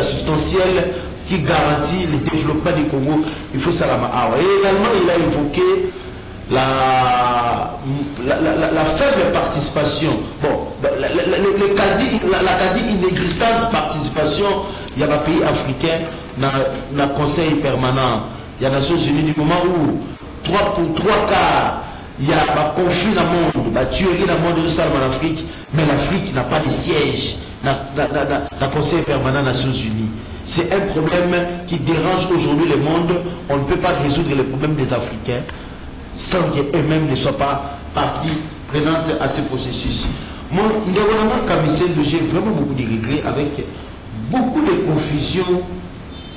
substantielle qui garantit le développement du Congo. Il faut ça. Et également, il a évoqué la faible participation, la quasi-inexistence participation, il y a des pays africains dans le Conseil permanent, il y a les Nations Unies, du moment où 3 quarts, il y a un conflit dans le monde, une tuerie dans le monde en Afrique, mais l'Afrique n'a pas de siège dans le Conseil permanent des Nations Unies. C'est un problème qui dérange aujourd'hui le monde. On ne peut pas résoudre les problèmes des Africains sans qu'eux-mêmes ne soient pas partie prenante à ce processus. Mon développement commissaire, j'ai vraiment beaucoup de regrets avec beaucoup de confusion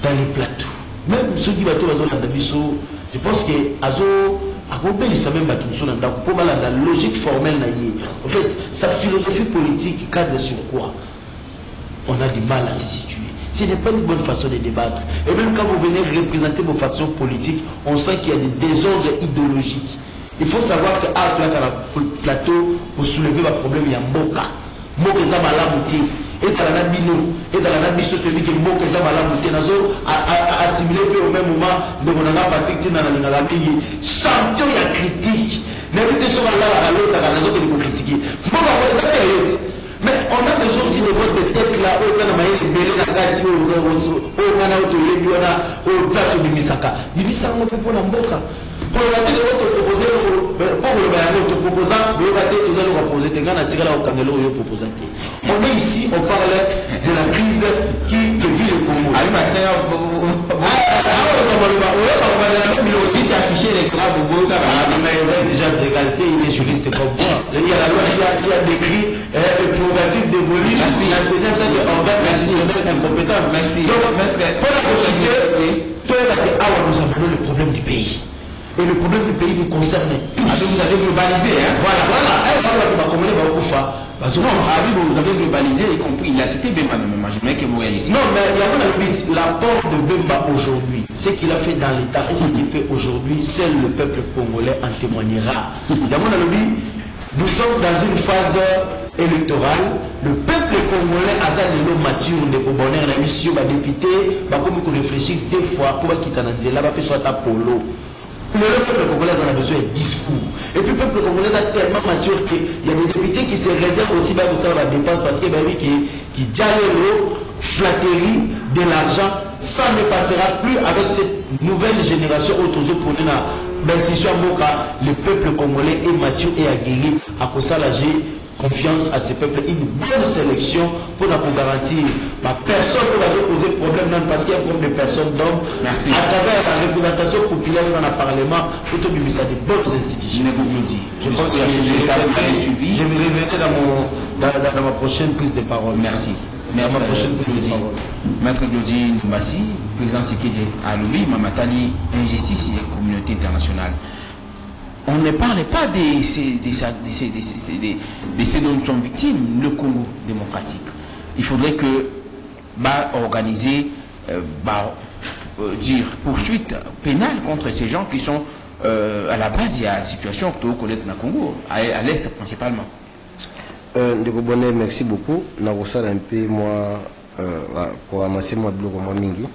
dans les plateaux. Même ceux qui battent dans le biseau, je pense que la logique formelle. En fait, sa philosophie politique cadre sur quoi? On a du mal à se situer. Ce n'est pas une bonne façon de débattre. Et même quand vous venez représenter vos factions politiques, on sent qu'il y a des désordres idéologiques. Il faut savoir que à le plateau, pour soulever le problème, il y a Mboka. Mboka est malamouté. Et ça l'a bino. Et ça l'a biso te dit que Mboka est malamouté. Nous avons assimilé au même moment, nous avons Patrick Tina dans la ligne. Champion, il y a critique. N'invitez sur la l'autre, à la raison de nous critiquer. Mboka, c'est la période. Mais on a besoin aussi de votre tête là, au fait de manière belé la gâte, au Ghana, au place de Misaka. Misaka, on peut pour la Mboka. Pour la tête de votre proposé, pour le baillant, votre proposant, vous allez nous proposer, vous allez tirer là au Canelo, vous proposez. On est ici, on parle de la crise qui vit le Congo. Ah oui, mais c'est affiché les crabes au Boga. Mais les exigences d'égalité, il est juriste comme moi. Il y a la loi qui a décrit le prérogative d'évoluer la sénat de organes institutionnels incompétents. Merci. Donc, pour la consulter, nous avons le problème du pays. Et le problème du pays nous concernait tous. Vous avez globalisé, hein? Voilà. Non, vous avez globalisé, y compris, il a cité Bemba, mais que vous réalisez. Non, mais l'apport de Bemba aujourd'hui, ce qu'il a fait dans l'État et ce qu'il fait aujourd'hui, seul le peuple congolais en témoignera. Nous sommes dans une phase électorale. Le peuple congolais a le mature de bonheur, la mission, les députés, comme réfléchir deux fois pour quitter là, soit à polo. Le peuple congolais a besoin de discours. Et puis le peuple congolais est tellement mature qu'il y a des députés qui se réservent aussi pour ça la dépense parce qu'il y a des qui dialoguent flatterie de l'argent. Ça ne passera plus avec cette nouvelle génération autour pour nous. Le peuple congolais est mature et aguerri à cause de confiance à ce peuple, une bonne sélection pour garantir personne ne va poser problème parce qu'il y a un problème de personnes d'hommes. Merci. À travers la représentation populaire dans le Parlement, pour te donner des bonnes institutions. Je pense que je vais revenir dans ma prochaine prise de parole. Merci. Maître Glody Ndumbasi, président Tikédje Alobi, Mamatali, injustice et communauté internationale. On ne parle pas de ces dont nous sommes victimes, le Congo démocratique. Il faudrait que organiser poursuite pénale contre ces gens qui sont à la base de la situation que vous connaissez dans le Congo, à l'Est principalement. Ndeko, merci beaucoup. Un peu, moi, pour ramasser moi de mingi.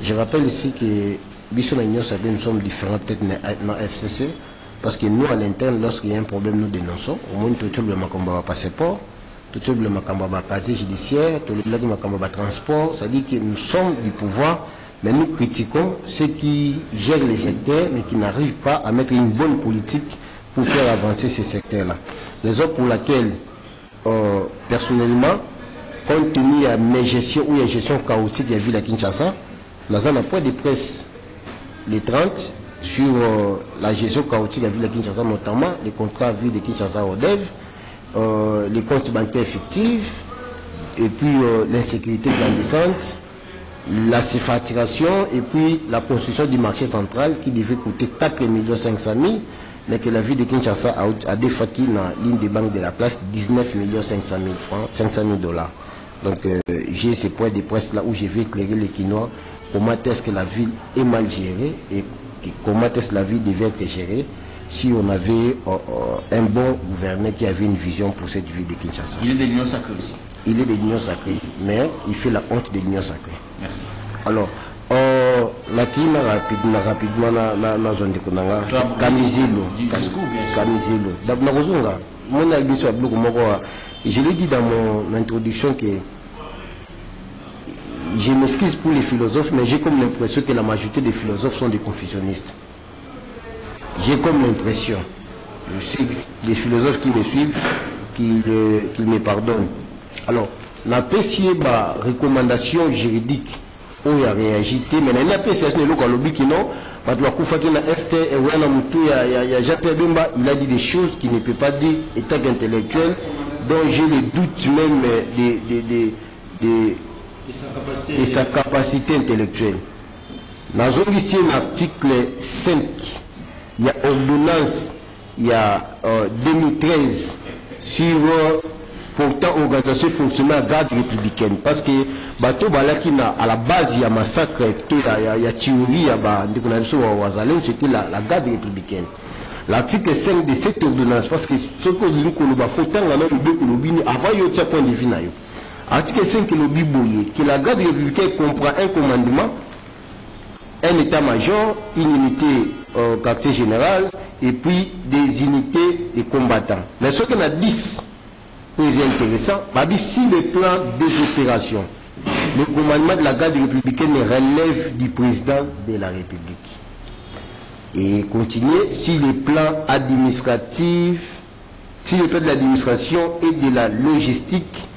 Je rappelle ici que nous sommes différents peut-être dans FCC. Parce que nous, à l'interne, lorsqu'il y a un problème, nous dénonçons. Au moins, tout le monde a passeport, tout le monde a casier judiciaire, tout le monde a transport. C'est-à-dire que nous sommes du pouvoir, mais nous critiquons ceux qui gèrent les secteurs, mais qui n'arrivent pas à mettre une bonne politique pour faire avancer ces secteurs-là. Raison pour laquelle, personnellement, compte tenu de mes gestions ou une gestion chaotique de la ville à Kinshasa, nous avons un point de presse les 30 sur la gestion chaotique de la ville de Kinshasa, notamment les contrats ville de Kinshasa au DEV, les comptes bancaires fictifs, et puis l'insécurité clandestine, la surfacturation, et puis la construction du marché central qui devait coûter 4,5 millions, mais que la ville de Kinshasa a défaqui dans la ligne de banque de la place 19 500 000 francs, 500 000 $. Donc j'ai ces points de presse là où je vais éclairer les Quinois, comment est-ce que la ville est mal gérée et comment est-ce que la ville devait être gérée si on avait un bon gouverneur qui avait une vision pour cette ville de Kinshasa. Il est de l'union sacrée aussi. Il est de l'union sacrée, mais il fait la honte de l'union sacrée. Merci. Alors, rapidement na zone de Konanga, Kamizilo. Je l'ai dit dans mon introduction que je m'excuse pour les philosophes, mais j'ai comme l'impression que la majorité des philosophes sont des confusionnistes. J'ai comme l'impression, les philosophes qui me suivent, qu'ils me pardonnent. Alors, la PCA, ma recommandation juridique, où il a réagi, mais la PCA, c'est le lobby qui non, il a dit des choses qu'il ne peut pas dire état intellectuel, dont j'ai le doute même de sa capacité intellectuelle. Dans l'article 5, il y a ordonnance, il y a 2013 sur portant organisation fonctionnelle à la garde républicaine. Parce que bateau à la base, il y a massacre, il y a tuerie, c'était la garde républicaine. L'article 5 de cette ordonnance, parce que ce que nous avons avant, il y a un point de vue. Article 5 que la garde républicaine comprend un commandement, un état-major, une unité quartier général et puis des unités de combattants. Mais ce qu'on a 10 très intéressant, si le plan des opérations, le commandement de la garde républicaine relève du président de la République. Et continuer si les plans administratifs, si le plan de l'administration et de la logistique,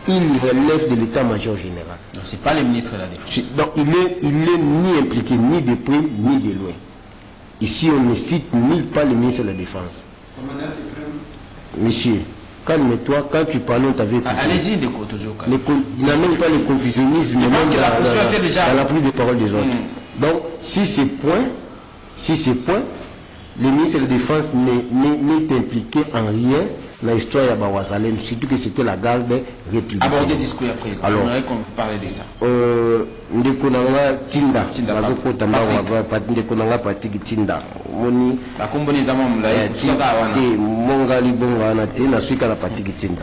il relève de l'état-major général. Ce n'est pas le ministre de la Défense. Donc il n'est ni impliqué ni de près ni de loin. Ici on ne cite nulle part le ministre de la Défense. Monsieur, calme-toi, quand tu parles, on t'avait écouté. Allez-y, toujours. N'amène pas le confusionnisme dans la prise de parole des autres. Donc, si ces points, le ministre de la Défense n'est impliqué en rien dans l'histoire de Bawazalen, surtout que c'était la garde républicaine. Aborder le discours après. Alors, on aimerait qu'on parle de ça. Ndekonanga Tinda, Mazoko Tamba, Ndekonanga Patrick Tinda. Moni. La combinaison de Tinda. Mongali Bonga Nate, na suika la Patrick Tinda.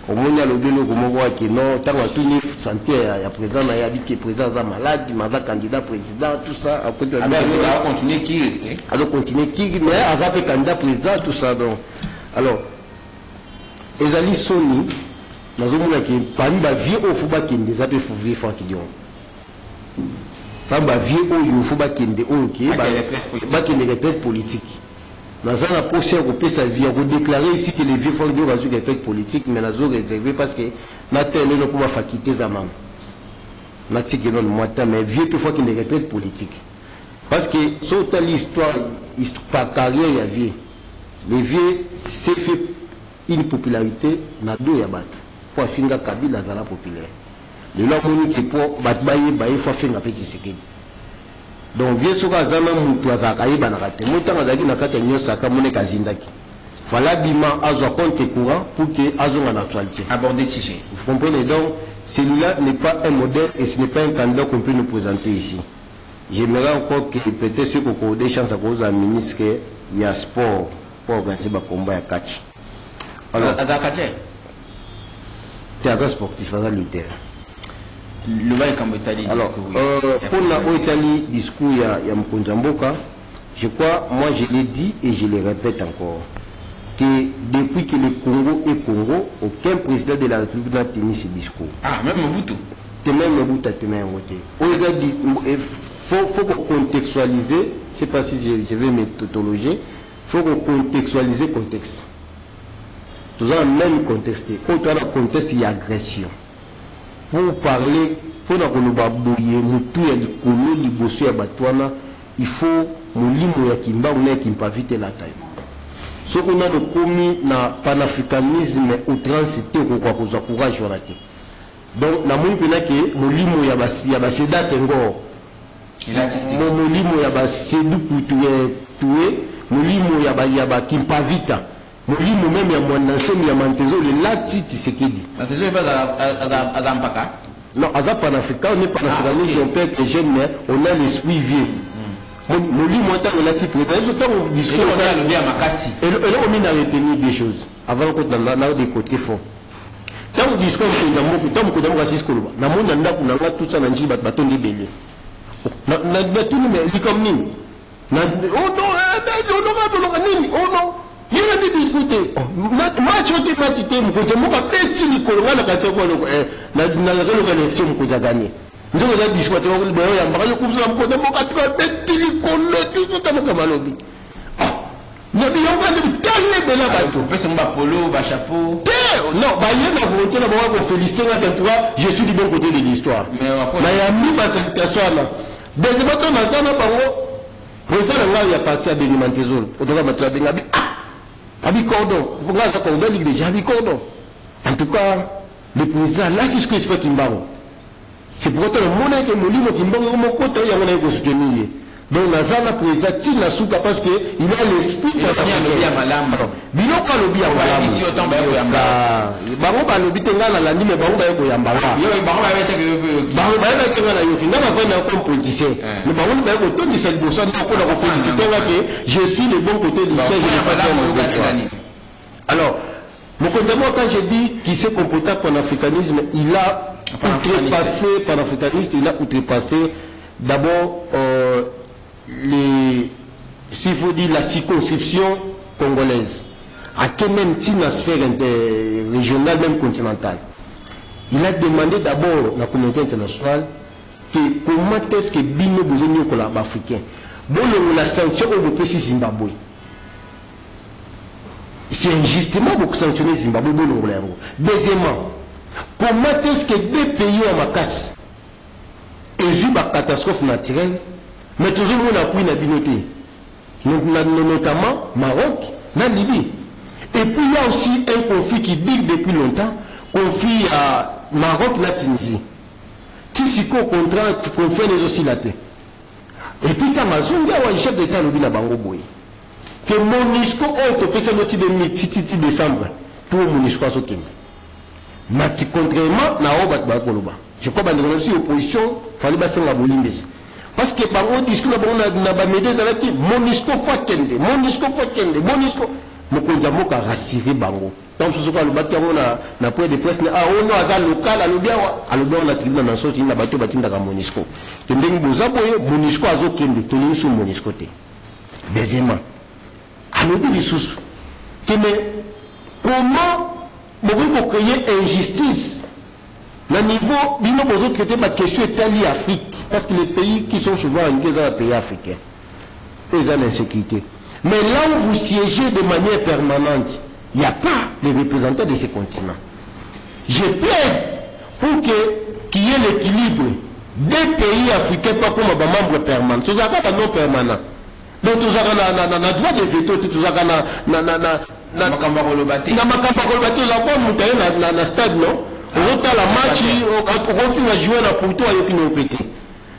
Omoni a lobelo komoko ki non tant à tout ni santé ya président na yabi ki président za malade maza candidat président tout ça après de alors continuer qui alors continuer qui mais azape candidat président tout ça donc alors ezali soni nazomona ki parmi ba vie au fuba kende zape fuvi fa ki dion ba vie au yo fuba kende o ki ba kende retraite politique. Nous avons la possibilité de sa vie, de déclarer ici que les vieux font des résultats politiques, mais nous avons réservé parce que nous avons pas faculté à maman. Nous avons mais vieux fois qu'il y a des retraites politiques. Parce que surtout l'histoire, par carrière, il y a vieux. Les vieux, c'est fait une popularité, n'a deux yabat. Pour finir Kabila, ça la populaire. Les gens qui pour battre, il faut faire un petit séquelle. Donc vieux soka zana mutu azakayi banakate mutu azaki nakati nyosaka mone kazindaki voilà bima azo compte courant pour que azo en actualité aborder sujet. Vous comprenez donc celui-là n'est pas un modèle et ce n'est pas un candidat qu'on peut nous présenter ici. J'aimerais encore que peut-être ceux qui ont des chances à cause d'un ministre il y a sport pour organiser le combat à catch. Alors azakache tu es sportif à l'Italie. Le bail comme Italie. Alors, pour la Italie discours il y a Mkonzamboka, je crois, moi je l'ai dit et je le répète encore, que depuis que le Congo est Congo, aucun président de la République n'a tenu ce discours. Ah, même Mobutu. Même Mobutu a tenu un côté. Il faut contextualiser, je ne sais pas si je vais méthodologer, il faut contextualiser le contexte. Tout ça, même contexte. Quand on a un contexte, il y a agression. Pour parler, pour nous bouiller, nous tout les colons, les bossus à Batouana, il faut nous limo ya kimba ou ne kimpa vite la taille. Ce qu'on a commis na panafricanisme outrancité ou quoi que courage ou raté. Donc, na moun pena que nous limo ya baseda sengo. Nous limo ya basedu tué, nous limo ya ba kimpa vita. Molimo même ya mwanasemi ya mantezo le lati tisekedi. Mantezo pas azampaka. Non, azap panafricain, on est panafricaniste, on peut être jeune mais on a l'esprit vieux. Molimo tant le lati président, ce temps on discute on a le bien makasi. Et là on a retenu des choses avant qu'on dans des côtés fonds. Tant on discute tant qu'on a racisme koloba. Na mona ndaku na tout ça na njiba batondi belé. Na tout mais comme ni. Na oh non, oh non. Il y a des discutés. Match au département, mon côté, mon petit Nicolas, la catégorie, la élection, mon côté gagné. Nous avons discuté, on va dire, comme ça, mon côté, mon petit Nicolas, tout ça, mon camalobi. Ah, nous avons dit, dernier de la bateau. Parce qu'on va polo, va chapeau. Non, bah, il y a la volonté d'avoir félicité la toi, je suis du bon côté de l'histoire. Mais il y a mis ma salutation là. Deuxièmement, on a ça, on a pas président, il y a parti à Bénimantézol. On doit mettre à Bénimantézol. Abi Cordon, il faut que ça qu'on donne déjà Abi Cordon. En tout cas, le président, là, c'est ce que je fais Kimbaro. C'est pour autant le monde que Molimo Kimbaro, mon côté, il y a un égo soutenu. Donc, la zone président, il a souka parce qu'il a l'esprit pour faire le bien malam. Bilo ka le bien malam. Ici, autant, bah, il y a un Baron, bah, le bitinga, la lime, Baron, bah, il y a un Baron. Baron, bah, il y a un Baron, comme politicien. Le Baron, bah, autant de cette bourse, pour la féliciter, je suis le bon côté du ciel. Alors, mon condamnement, quand j'ai dit qu'il s'est comporté par l'africanisme, il a outrepassé, par l'africanisme, il a outrepassé d'abord s'il faut dire la circonscription congolaise, à quelle même une sphère régionale, même continentale. Il a demandé d'abord la communauté internationale que comment est-ce que Bino besoin de collaborer africain. Bon, la sanction au Bokessi Zimbabwe. C'est injustement pour sanctionner Zimbabwe. Deuxièmement, comment est-ce que deux pays en macasse et une catastrophe naturelle, mais toujours on a pris la dignité, notamment Maroc, la Libye. Et puis il y a aussi un conflit qui dure depuis longtemps, conflit à Maroc, la Tunisie. Tisiko contrat, conflit les aussi la terre. Et puis quand Mazunga, il chef d'État, le Bango Boy. que MONUSCO autre peut se noter de 6 décembre pour MONUSCO à ce qui mais contrairement na obat ba koloba je crois que dans l'opposition fallait passer la bolimbes parce que par on discute na ba médias avec MONUSCO fakende MONUSCO mokonza moka rassurer bango tant ce soit le bateau na point de presse na on a local alobia na tribune na sorti na bateau batinda ka MONUSCO que ndenge boza boye MONUSCO azokende toni sur MONUSCO te deuxièmement alobi lisusu que mais comment vous créer injustice le niveau bino besoin de traiter ma question est liée à l'Afrique parce que les pays qui sont souvent en guerre sont les pays africains ils ont l'insécurité mais là où vous siégez de manière permanente il n'y a pas les représentants de ces continents je plaide pour qu'il y ait l'équilibre des pays africains pas comme un membre permanent tout ça pas non permanent donc tout ça na droit de veto tout ça na makamba kolobate na stade non ozotala match okofinga jouer na pourto ayoki na opete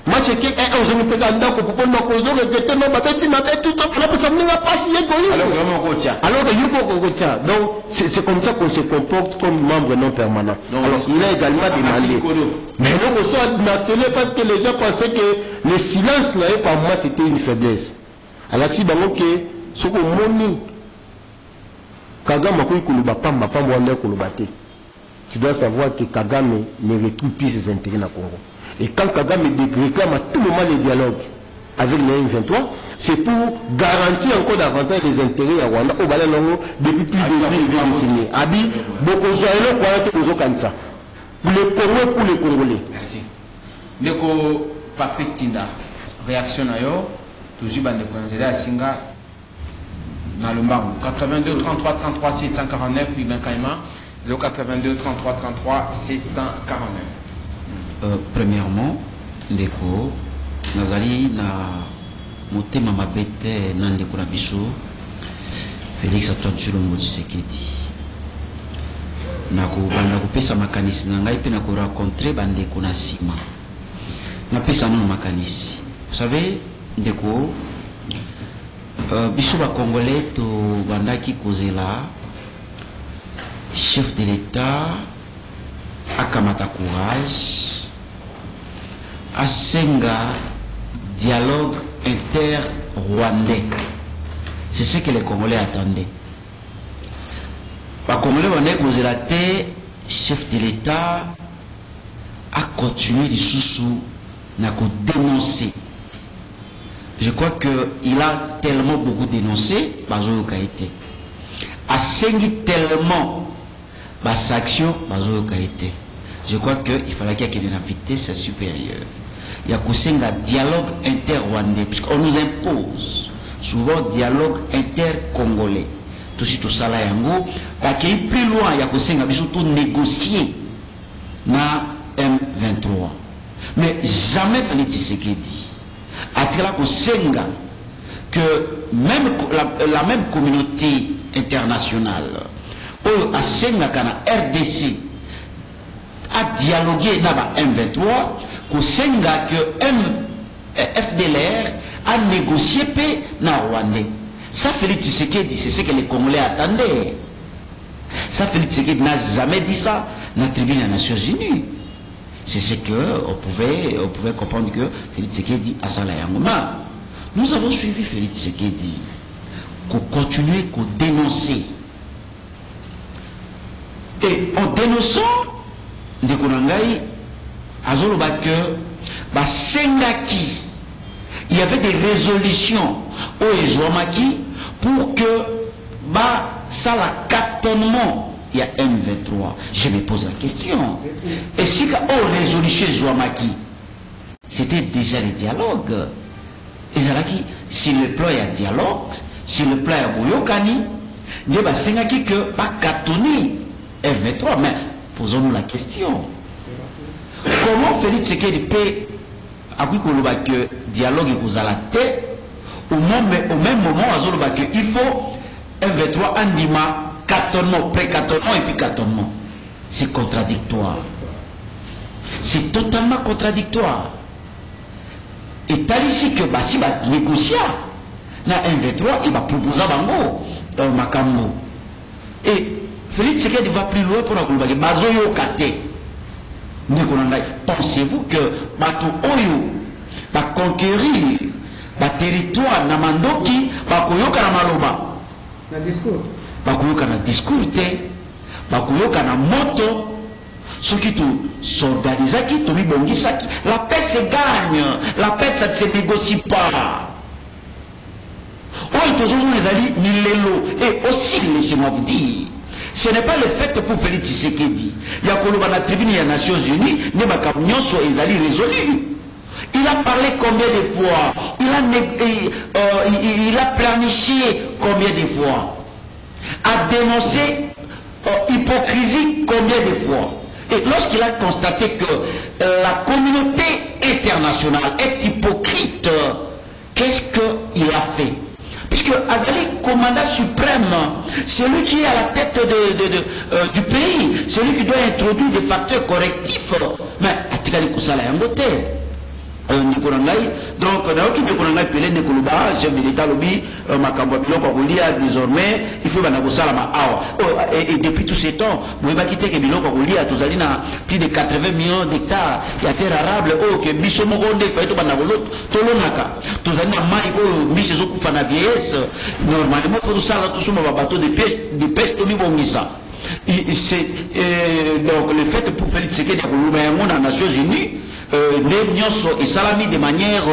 match ke ozonipeka ndako popona kozoregete no babeti na betu tunapesa mninga pasi yegoïsme alors que yuko kokotia donc c'est comme ça qu'on se comporte comme membre non permanent alors il a également demandé mais donc on soit na télé parce que les gens pensaient que le silence là par moi c'était une faiblesse alors si bango que ce qu'on moni Kagame a pamba tu dois savoir que Kagame ne retrouve plus ses intérêts dans le Congo. Et quand Kagame réclame à tout moment les dialogues avec les M23, c'est pour garantir encore davantage les intérêts à Rwanda au Balai Longo depuis plus de 2 décennies. Abi, beaucoup de pour le Congo et pour les Congolais. Merci. Ndeko Patrick Tinda, réaction à yo, toujours bande de à Singa. Dans le Mbarou, 82 33 33 749, Ibn Kaima, 082 33 33 749. Premièrement, ndeko nazali na motema mabete na ndeko na biso Félix Antoine Tshilombo Tshisekedi. Nako banda kopesa makanisi na ngai pe na ko rencontrer bandeko na sima. Na pesa no makanisi. Vous savez, ndeko biso ba Congolais to bandaki kozela chef de l'État akamata courage asenga dialogue inter-rwandais. C'est ce que les Congolais attendaient. Les Congolais bandaki kozela te chef de l'État a continué de sous na ko dénoncer. Je crois qu'il a tellement beaucoup dénoncé, Bazo Kaité. A sengi tellement bas action, Bazo Kaité. Je crois qu'il fallait qu'il y ait une vitesse supérieure. Il y a un dialogue inter-rwandais, puisqu'on nous impose souvent dialogue inter-congolais. Tout ça là, parce qu'il est plus loin, il y a surtout négocier na M23. Mais jamais Félix Tshisekedi que même la même communauté internationale a senga kana RDC a dialogué là M23 que senga que FDLR a négocié paix na Rwandais. Ça Félix Tshisekedi, c'est ce que les Congolais attendaient. Ça Félix Tshisekedi n'a jamais dit ça dans la tribune des Nations Unies. C'est ce qu'on pouvait comprendre que Félix Tshisekedi a ça là. Nous avons suivi Félix Tshisekedi, qu'on continue, qu'on dénoncer. Et en dénonçant, de Konangai, Azolobake, Sengaki, il y avait des résolutions au Ezouamaki pour que ça la cartonnement. Il y a M23. Je me pose la question. Et si on résolution Zouamaki, c'était déjà le dialogue. Et si le plan est un dialogue, si le plan est Boyokani, il y a que pas cartonner M23. Mais posons-nous la question. Comment Félix Tshisekedi peut avoir que dialogue est à la tête au même moment, il faut M23 Andima. Cartonnement, pré-cartonnement et puis cartonnement. C'est contradictoire. C'est totalement contradictoire. Et t'as ici que si négocier, na M23 il va proposer bango makambo et Félix Tshisekedi va plus loin pour la Kouloubaki bazoyo kate ndeko na ngai pensez-vous que bato oyo ba conquérir ba territoire na mandoki bakoyoka na maloba na discours bakoyoka na discours te bakoyoka na moto soki tu s'organisaki to mibongisaki la paix se gagne, la paix ça ne se négocie pas. Oui, toujours les alliés Nilelo. Et aussi, laissez-moi vous dire, ce n'est pas le fait pour Félix Tshisekedi. Il y a qu'on la tribune des Nations Unies, ne m'a soit les alliés résolus. Il a parlé combien de fois? Il a planifié combien de fois? A dénoncé hypocrisie combien de fois? Et lorsqu'il a constaté que la communauté internationale est hypocrite, qu'est-ce qu'il a fait? Puisque Azali, commandant suprême, c'est lui qui est à la tête du pays, c'est lui qui doit introduire des facteurs correctifs. Mais Atikali Kusala Yangote. Donc, chef de l'État lobby, désormais, il faut et depuis tous ces temps, vous avez quitté que Biloko Goulia, tous allez plus de 80 millions d'hectares, il y a terre arable, oh, que Bissomo Gonde, Faito Banavolo, Tolonaka, tous allez à Maïko, Bissozo Koufana vieillesse, normalement, pour tout ça, tout ce bateau de pêche, Tomi Bongisa. Donc, le fait pour Félix Tshisekedi à la Nations Unies, et salami de manière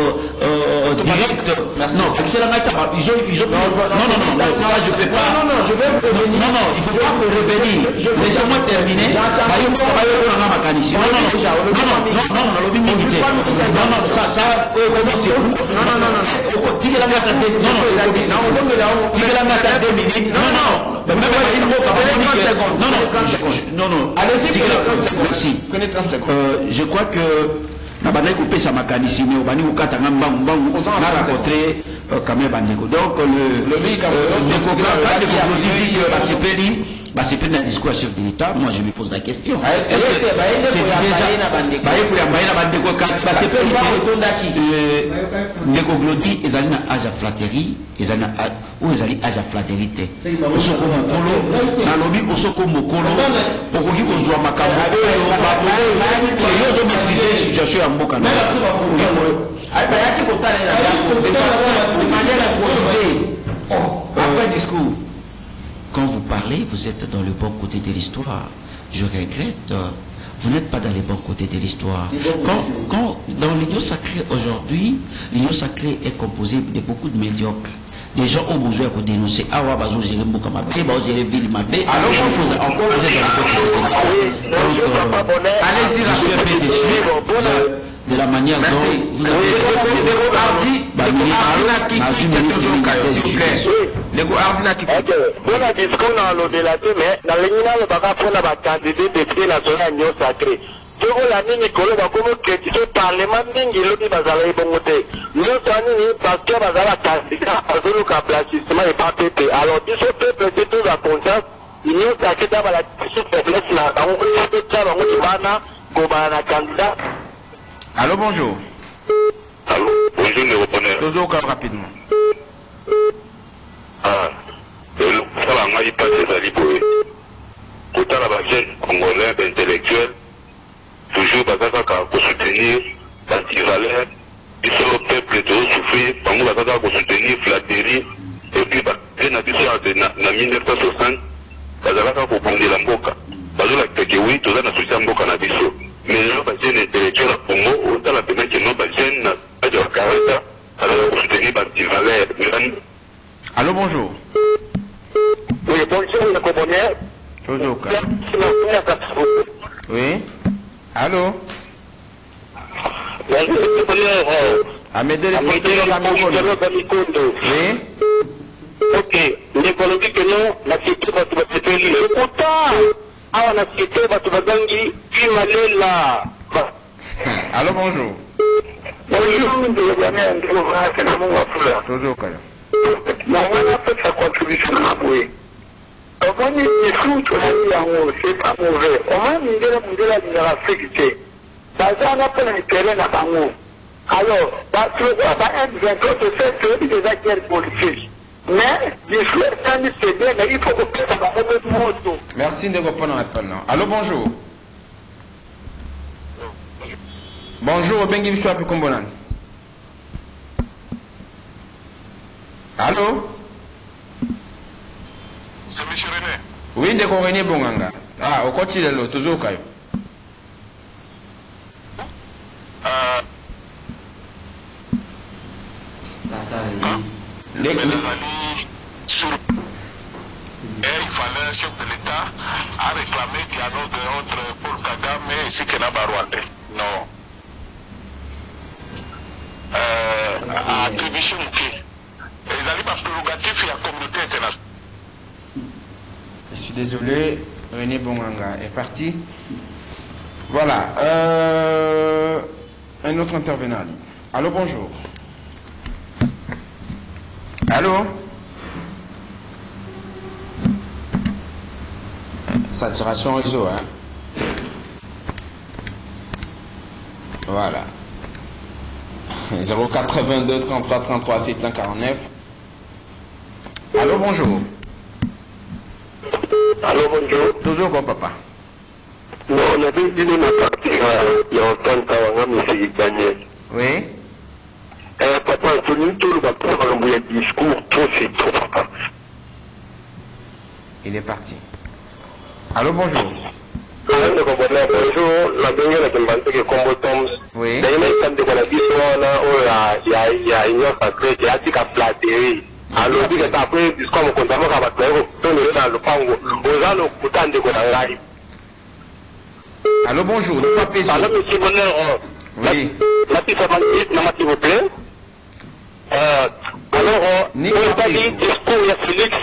directe. Non, ça je peux pas. Non, je vais revenir. Non, il faut pas revenir. Laissez-moi terminer. Non, allez-y. Je crois que Nabana coupé sa mécanicien, on va nous rencontrer Kamel Bandeko. Donc le c'est pas un discours à chef de l'État. Moi je me pose la question. Est-ce que c'est déjà Ndeko Glodi, ils allaient à âge à flatterie, ils allaient à âge à flatterie. Osoko Mokolo, na lobby Osoko Mokolo, Okoki Ozwa Makambo, ils ont maîtrisé la situation à Mboka. De manière improvisée. Après discours. Quand vous parlez, vous êtes dans le bon côté de l'histoire. Je regrette, vous n'êtes pas dans le bon côté de l'histoire. Quand dans l'Union sacrée aujourd'hui, l'Union sacrée est composée de beaucoup de médiocres. Les gens ont besoin de dénoncer. Ah ouais, bazou gérer Mboka Mabé, bazou gérer Ville Mabé. Alors, encore vous êtes dans le côté. Allez-y, je suis un peu déçu de la manière dont vous avez on a discours dans l'au-delà, mais dans l'Union, le baga pour la candidat député national à l'Union sacrée. Je vous la mis Nicolas, comme critiquer le Parlement, Ningilobi Bazala et Bongote. Nous sommes parce que Bazala candidat à Zoluka Blanchissement et pas PP. Alors, du ce peuple, c'est tout la conscience, l'Union sacrée dans la question faiblesse là. On peut faire un Moutibana, Gobana candidat. Allô, bonjour. Allô, bonjour, les reponeurs. Toujours rapidement. Ah, ça va, moi, il passe à l'Iboé. Pour la base congolaise intellectuelle, toujours pour soutenir l'antivaleur, le peuple de souffrir, pour soutenir flatterie, et puis, dans 1960, pour prendre la mboka. Oui, tout ça, na mboka na biso. Mais là, la chaîne intellectuelle à Congo, autant la peine que non, la chaîne à la caractère, alors pour soutenir l'antivaleur. Allô, bonjour. Oui, bonjour, le compagnon. Toujours au cas. Oui. Allô. Bonjour, le compagnon. Amédée le Mikondo. Oui. Ok. L'écologie que nous, la cité va se faire. Et pourtant, à la cité va se faire, puis aller là. Allô, bonjour. Bonjour, le compagnon. Toujours au cas. Non, on a fait sa contribution à Boué. On a mis des fruits, c'est pas mauvais. On a mis de la sécurité. Dans un appel intérêt à Bango. Alors, parce que M23 se fait que des acteurs politiques. Mais, les joueurs sont c'est bien, mais il faut que ça va remettre mon. Merci de répondre maintenant. Allô, bonjour. Bonjour, Bengi Bissou Api Kombonan. Allô? C'est M. René. Oui, de René Bonganga. Ah, au côté de l'autre, toujours Kayo. Il fallait un chef de l'État à réclamer qu'il y a d'autres Paul Kagame et Sikena Barwande. Non. À attribution qui ils allaient par prérogative et la communauté internationale. Je suis désolé, René Bonganga est parti. Voilà. Un autre intervenant. Allô, bonjour. Allô? Saturation réseau, hein? Voilà. 082 33 33 749. Allô, bonjour. Allô, bonjour. Toujours quoi, papa? Non, on avait dit nous n'a pas il y a autant de M. Daniel. Oui? Papa, il faut tout le pour un discours, trop c'est trop, papa. Il est parti. Allô, bonjour. Bonjour, la dernière qui m'a dit que comme Tom, Oui. d'ailleurs, il y a des il y a une autre sacrée qui a dit qu'à flatter. Alors, il y a après, discours, on compte à moi, dans le pango, aux gens, au temps de Gondangari. Allô, bonjour. Ne pas payer. Alors, monsieur Bonheur, Oui. la petite femme, s'il vous plaît. Alors, on n'a pas dit discours, il y a Félix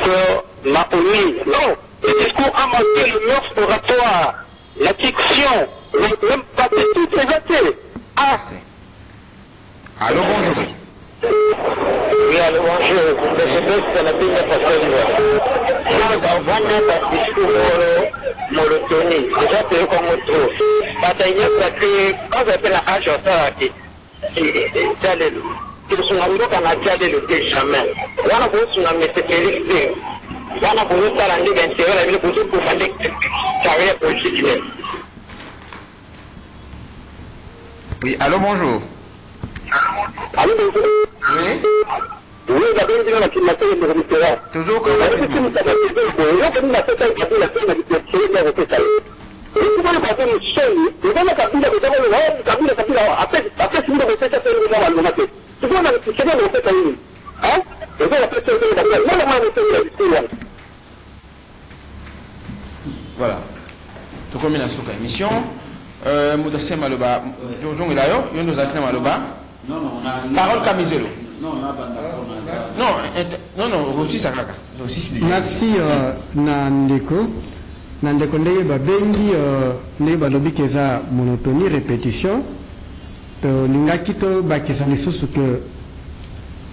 Mahoni. Non, le discours a manqué le mœurs oratoire, la diction, même pas de toutes les athées. Ah, Allô, bonjour. oui, alors bonjour. C'est la première fois dans un discours monotone. Déjà, c'est comme autre. Parce qu'il y a que, quand on appelle la hache, on s'arrête. Tunasunga kana jade le jamais. Wana bo tuna mete Félix. Wana bo tala ndi bentera ile kutu kufande carrière politique. Oui, allô, bonjour. Allô, bonjour. Oui. Oui, d'abord, il y a la climatique de l'État. Toujours comme voilà. Tout comme il a sous la émission, Moudassé Maloba, Jojon il a eu, nous avons Maloba. Non, non, Parole Camiselo. Non, on a non, aussi ça caca. Merci Nandeko. Nandeko ndenge babengi ndenge balobi keza monotonie répétition. To lingaki to bakisa lisusu que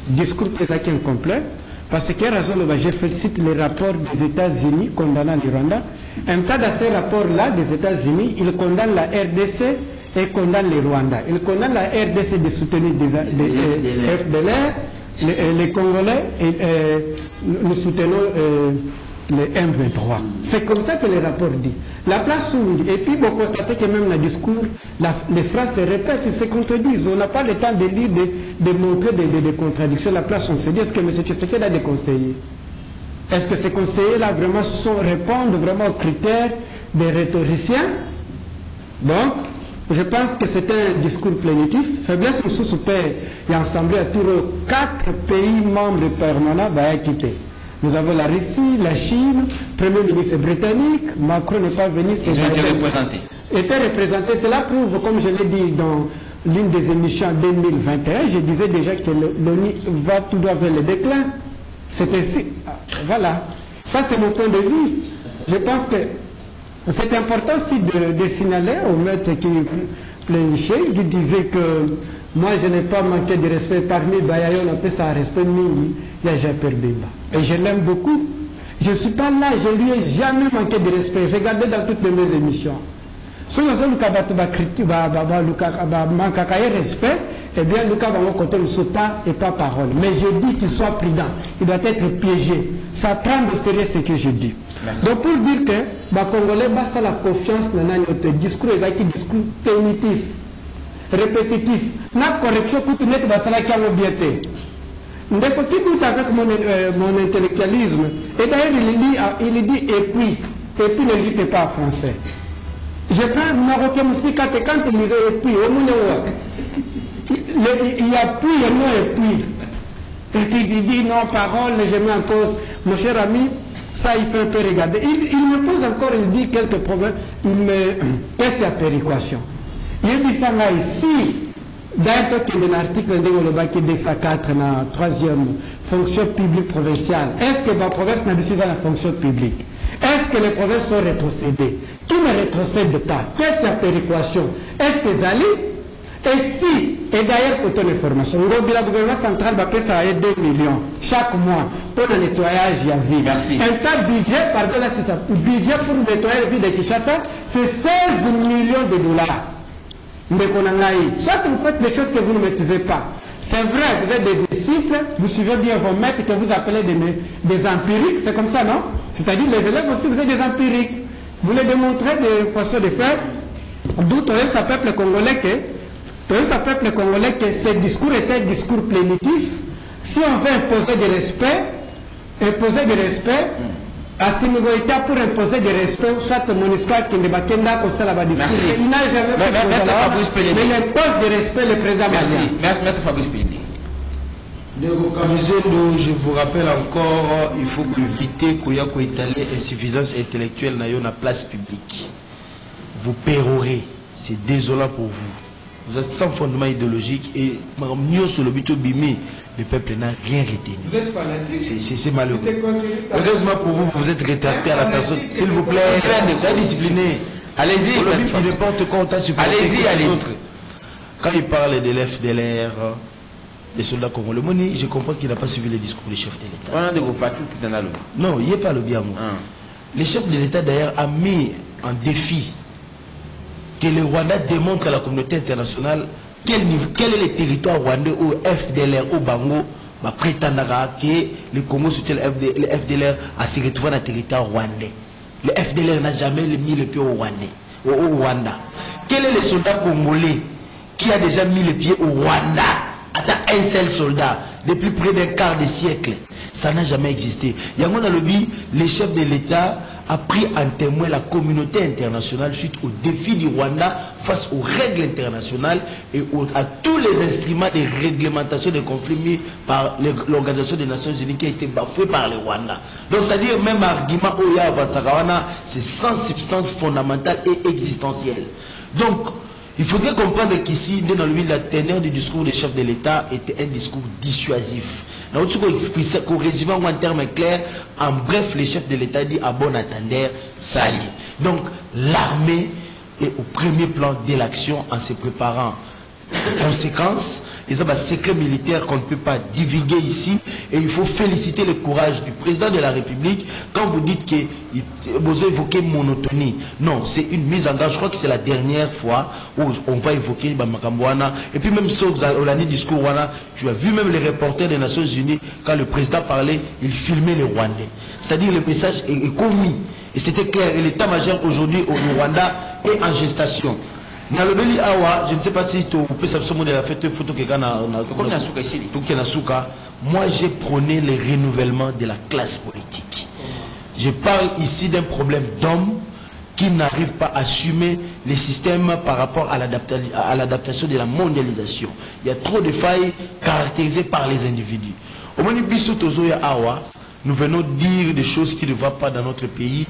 discours ezaki incomplet. Parce que raison je félicite les rapports des États-Unis condamnant le Rwanda. Un tas de ces rapports-là des États-Unis, ils condamnent la RDC et condamnent le Rwanda. Ils condamnent la RDC de soutenir des FDLR, les Congolais, et nous soutenons les M23. C'est comme ça que le rapport dit. La place où, et puis vous constatez que même dans le discours, les phrases se répètent, ils se contredisent. On n'a pas le temps de lire, de montrer des contradictions. La place, on se dit, est-ce que M. Tshisekedi a des conseillers? Est-ce que ces conseillers-là vraiment répondent vraiment aux critères des rhétoriciens? Donc, je pense que c'est un discours plénitif. Faiblesse sous paix et ensemble à tous 4 pays membres permanents équipés. Nous avons la Russie, la Chine, le Premier ministre britannique, Macron n'est pas venu. Ils ont été représentés. Cela prouve, comme je l'ai dit dans l'une des émissions en 2021, je disais déjà que l'ONU va tout droit vers le déclin. C'était si. Voilà. Ça, c'est mon point de vue. Je pense que c'est important aussi de signaler au maître qui planifiait, qui disait que moi, je n'ai pas manqué de respect parmi Bayayo, on appelle ça respect mini, il y a Jean-Pierre Bemba. Et je l'aime beaucoup. Je ne suis pas là, je ne lui ai jamais manqué de respect. Regardez dans toutes mes émissions. Si nous avons le respect, eh bien, le cas va côté le sota et pas parole. Mais je dis qu'il soit prudent. Il doit être piégé. Ça prend de sérieux ce que je dis. Merci. Donc, pour dire que les Congolais basent la confiance dans notre discours, ils ont un discours primitif, répétitif. La correction, tout le monde va s'en obéir. Avec mon intellectualisme, et d'ailleurs, il dit et puis n'existe pas en français. Je prends Marocain aussi quand il disait et puis, au monde, il y a puis et non et puis. Et il dit non, parole, je mets en cause. Mon cher ami, ça il fait un peu regarder. Il me pose encore, il dit quelques problèmes, il me pèse la péréquation. Il dit ça là ici. D'ailleurs, il y a un article qui est de sa 4 dans la 3e fonction publique provinciale. Est-ce que ma province n'a décidé la fonction publique? Est-ce que les provinces sont rétrocédées? Qui ne rétrocède pas? Qu'est-ce que la péréquation? Est-ce que ça allait? Et si, et d'ailleurs pour ton information, la gouvernement central va payer ça à 2 millions chaque mois pour le nettoyage de la ville. Merci. Un tas de budget, pardon, là c'est ça. Le budget pour nettoyer la ville de Kinshasa, c'est 16 millions de dollars. Mais qu'on en a eu. Soit que vous faites des choses que vous ne maîtrisez pas. C'est vrai, vous êtes des disciples, vous suivez bien vos maîtres que vous appelez des empiriques, c'est comme ça, non? C'est-à-dire les élèves aussi, vous êtes des empiriques. Vous les démontrez des façons de faire. D'où ça peuple congolais que ce discours était un discours plénitif. Si on veut imposer du respect, à ce niveau-là, pour imposer du respect, soit mon histoire qui ne va pas la discours. Il n'a jamais fait mais il impose du respect le président. Merci. Maître Fabrice Pelliné. Je vous rappelle encore, il faut éviter qu'il y ait une insuffisance intellectuelle dans la place publique. Vous pérorez, c'est désolant pour vous. Vous êtes sans fondement idéologique et mieux sur le but bimé, le peuple n'a rien retenu. C'est malheureux. Heureusement pour vous, vous êtes rétracté à la personne. S'il vous plaît, soyez discipliné. Allez-y, allez-y. Quand il parle de l'FDLR, des soldats congolais, je comprends qu'il n'a pas suivi le discours du chef de l'État. Un de vos partis qui est dans la loi. Non, il n'y a pas le bien. Le chef de l'État d'ailleurs a mis en défi que le Rwanda démontre à la communauté internationale quel est le territoire rwandais au FDLR, au Bango, prétendra que le Congo soutient le FDLR à se retrouver dans le territoire rwandais. Le FDLR n'a jamais mis le pied au Rwanda. Quel est le soldat congolais qui a déjà mis le pied au Rwanda? Attends, un seul soldat, depuis près d'un quart de siècle. Ça n'a jamais existé. Yangon a lobby, le chef de l'État a pris en témoin la communauté internationale suite au défi du Rwanda face aux règles internationales et à tous les instruments de réglementation des conflits mis par l'Organisation des Nations Unies qui a été bafoué par le Rwanda. Donc c'est-à-dire même argument Oya Vansagawana, c'est sans substance fondamentale et existentielle. Donc il faudrait comprendre qu'ici, dans lui, la teneur du discours du chef de l'État était un discours dissuasif. Donc, tu peux expliquer, qu'on résume en termes clairs, en bref, le chef de l'État dit à bon attendeur, ça y est. Donc, l'armée est au premier plan de l'action en se préparant aux conséquences. Et ça, c'est un secret militaire qu'on ne peut pas divulguer ici. Et il faut féliciter le courage du président de la République quand vous dites que vous évoquez monotonie. Non, c'est une mise en garde. Je crois que c'est la dernière fois où on va évoquer Bamakambouana. Et puis même ça, au l'année discours, tu as vu même les reporters des Nations Unies, quand le président parlait, il filmait les Rwandais. C'est-à-dire le message est commis. Et c'était clair. Et l'état-major aujourd'hui au Rwanda est en gestation. Nalobeli awa, je ne sais pas si tu peux savoir de la fête photo que moi j'ai prôné le renouvellement de la classe politique. Je parle ici d'un problème d'hommes qui n'arrivent pas à assumer les systèmes par rapport à l'adaptation de la mondialisation. Il y a trop de failles caractérisées par les individus. Au moment où Tozoya awa, nous venons dire des choses qui ne vont pas dans notre pays.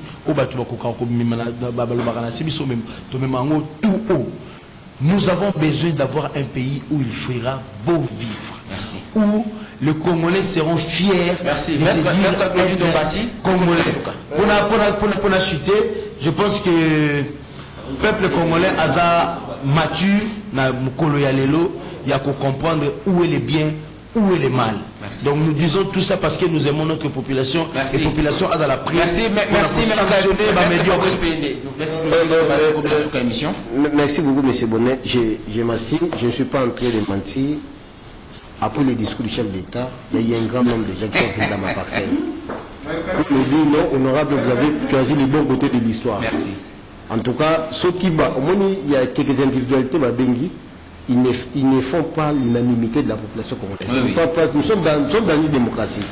Nous avons besoin d'avoir un pays où il fera beau vivre. Merci. Où les Congolais seront fiers. Merci. De se dire Congolais. Pour la chuter, je pense que le peuple congolais a mature, il y a qu'à comprendre où est le bien, où est le mal. Merci. Donc nous disons tout ça parce que nous aimons notre population. Merci. La population a dans la prise. Merci beaucoup, M. Bonnet. Je m'assigne, je ne suis pas en train de mentir. Après le discours du chef d'État, il y a eu un grand nombre de gens qui sont venus dans ma parcelle. Pour me dire non, honorable, vous avez choisi le bon côté de l'histoire. Merci. En tout cas, ceux qui au moins il y a quelques individualités, ils ne font pas l'unanimité de la population congolaise. Oui. Nous sommes dans une démocratie.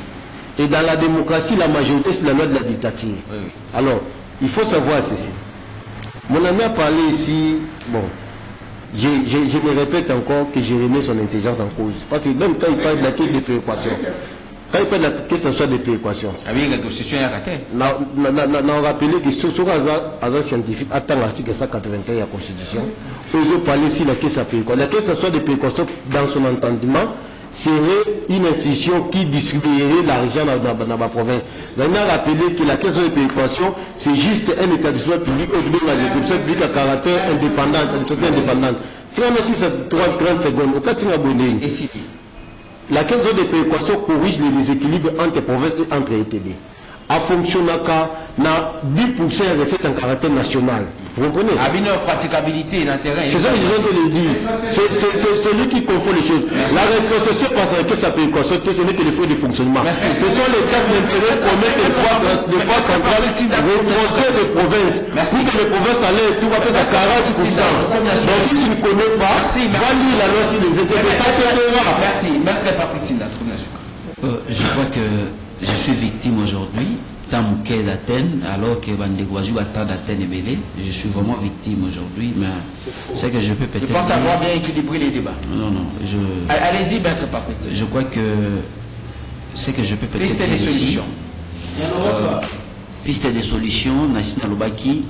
Et dans la démocratie, la majorité, c'est la loi de la dictature. Oui. Alors, il faut savoir ceci. Mon ami a parlé ici, bon, je me répète encore que j'ai remis son intelligence en cause. Parce que même quand il parle de la question des préoccupations, quand il parle de la question des préoccupations, on a rappelé que sur un scientifique, attend l'article 181 de la Constitution, ils ont parlé ici de la question des préoccupations. La question des préoccupations, dans son entendement, serait une institution qui distribuerait l'argent dans ma province. On a rappelé que la question des préoccupations, c'est juste un établissement public au niveau de la l'établissement public à caractère indépendant. Si on a 30 secondes, au cas où on a abonné, la question des préoccupations corrige les déséquilibres entre provinces et entre ETB. A fonctionné à 10% de recettes en caractère national. Vous comprenez? Praticabilité dans le terrain. C'est ça que je viens de le dire. C'est lui qui confond les choses. La rétrocession parce que ça peut ce n'est que les frais de fonctionnement. Ce sont les cartes d'intérêt qu'on met des fois centrales rétrocéder des provinces. Pour que les provinces allaient tout va faire à 40%. Donc si tu ne connais pas, va lire la loi sur les intérêts. Ça t'aidera. Merci. Je crois que je suis victime aujourd'hui, dans mon quai d'Athènes, alors que Bandegouazou attend d'Athènes et Bélé. Je suis vraiment victime aujourd'hui, mais c'est que je peux peut-être. Je pense avoir bien équilibré les débats. Non. Allez-y, maître Patrick. Je crois que c'est que je peux peut-être. Piste des solutions. Piste des solutions, Nassina Lobaki.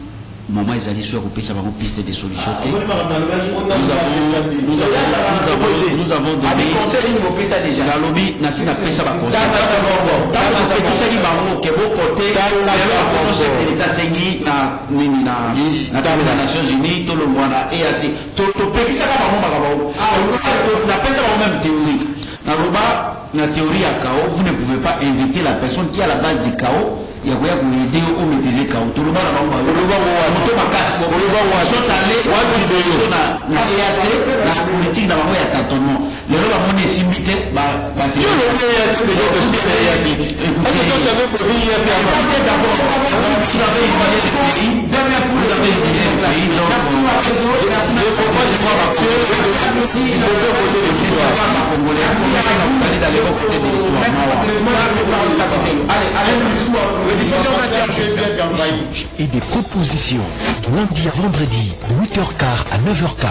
Maman, ils allaient sur Européen, ça va piste des solutions. Nous avons donné. La lobby, Nassina Pesa va conseiller. Tout ça, il va que beau côté. L'État Sengi, na Nations Unies, tout le monde et assez. Tout le pays, ça va la Pesa va même théorie. La théorie à chaos, vous ne pouvez pas inviter la personne qui est à la base du chaos. Il y a quoi vous aider au maîtriser chaos. Tout le monde a pas mal. Tout le monde a casse. Tout le monde a sauté allé. Na EAC, la politique n'a pas eu cantonnement. Le lot a monnaie simité. Parce que le EAC déjà de chez EAC. Parce que tu avais pour EAC d'abord. Vous avez évalué le pays. Dernière pour vous avez évalué le pays. Merci pour la présence. Merci pour je crois que merci le côté de l'histoire. Merci vous allez d'aller au côté de l'histoire. Allez. Et des propositions de lundi à vendredi de 8h15 à 9h15.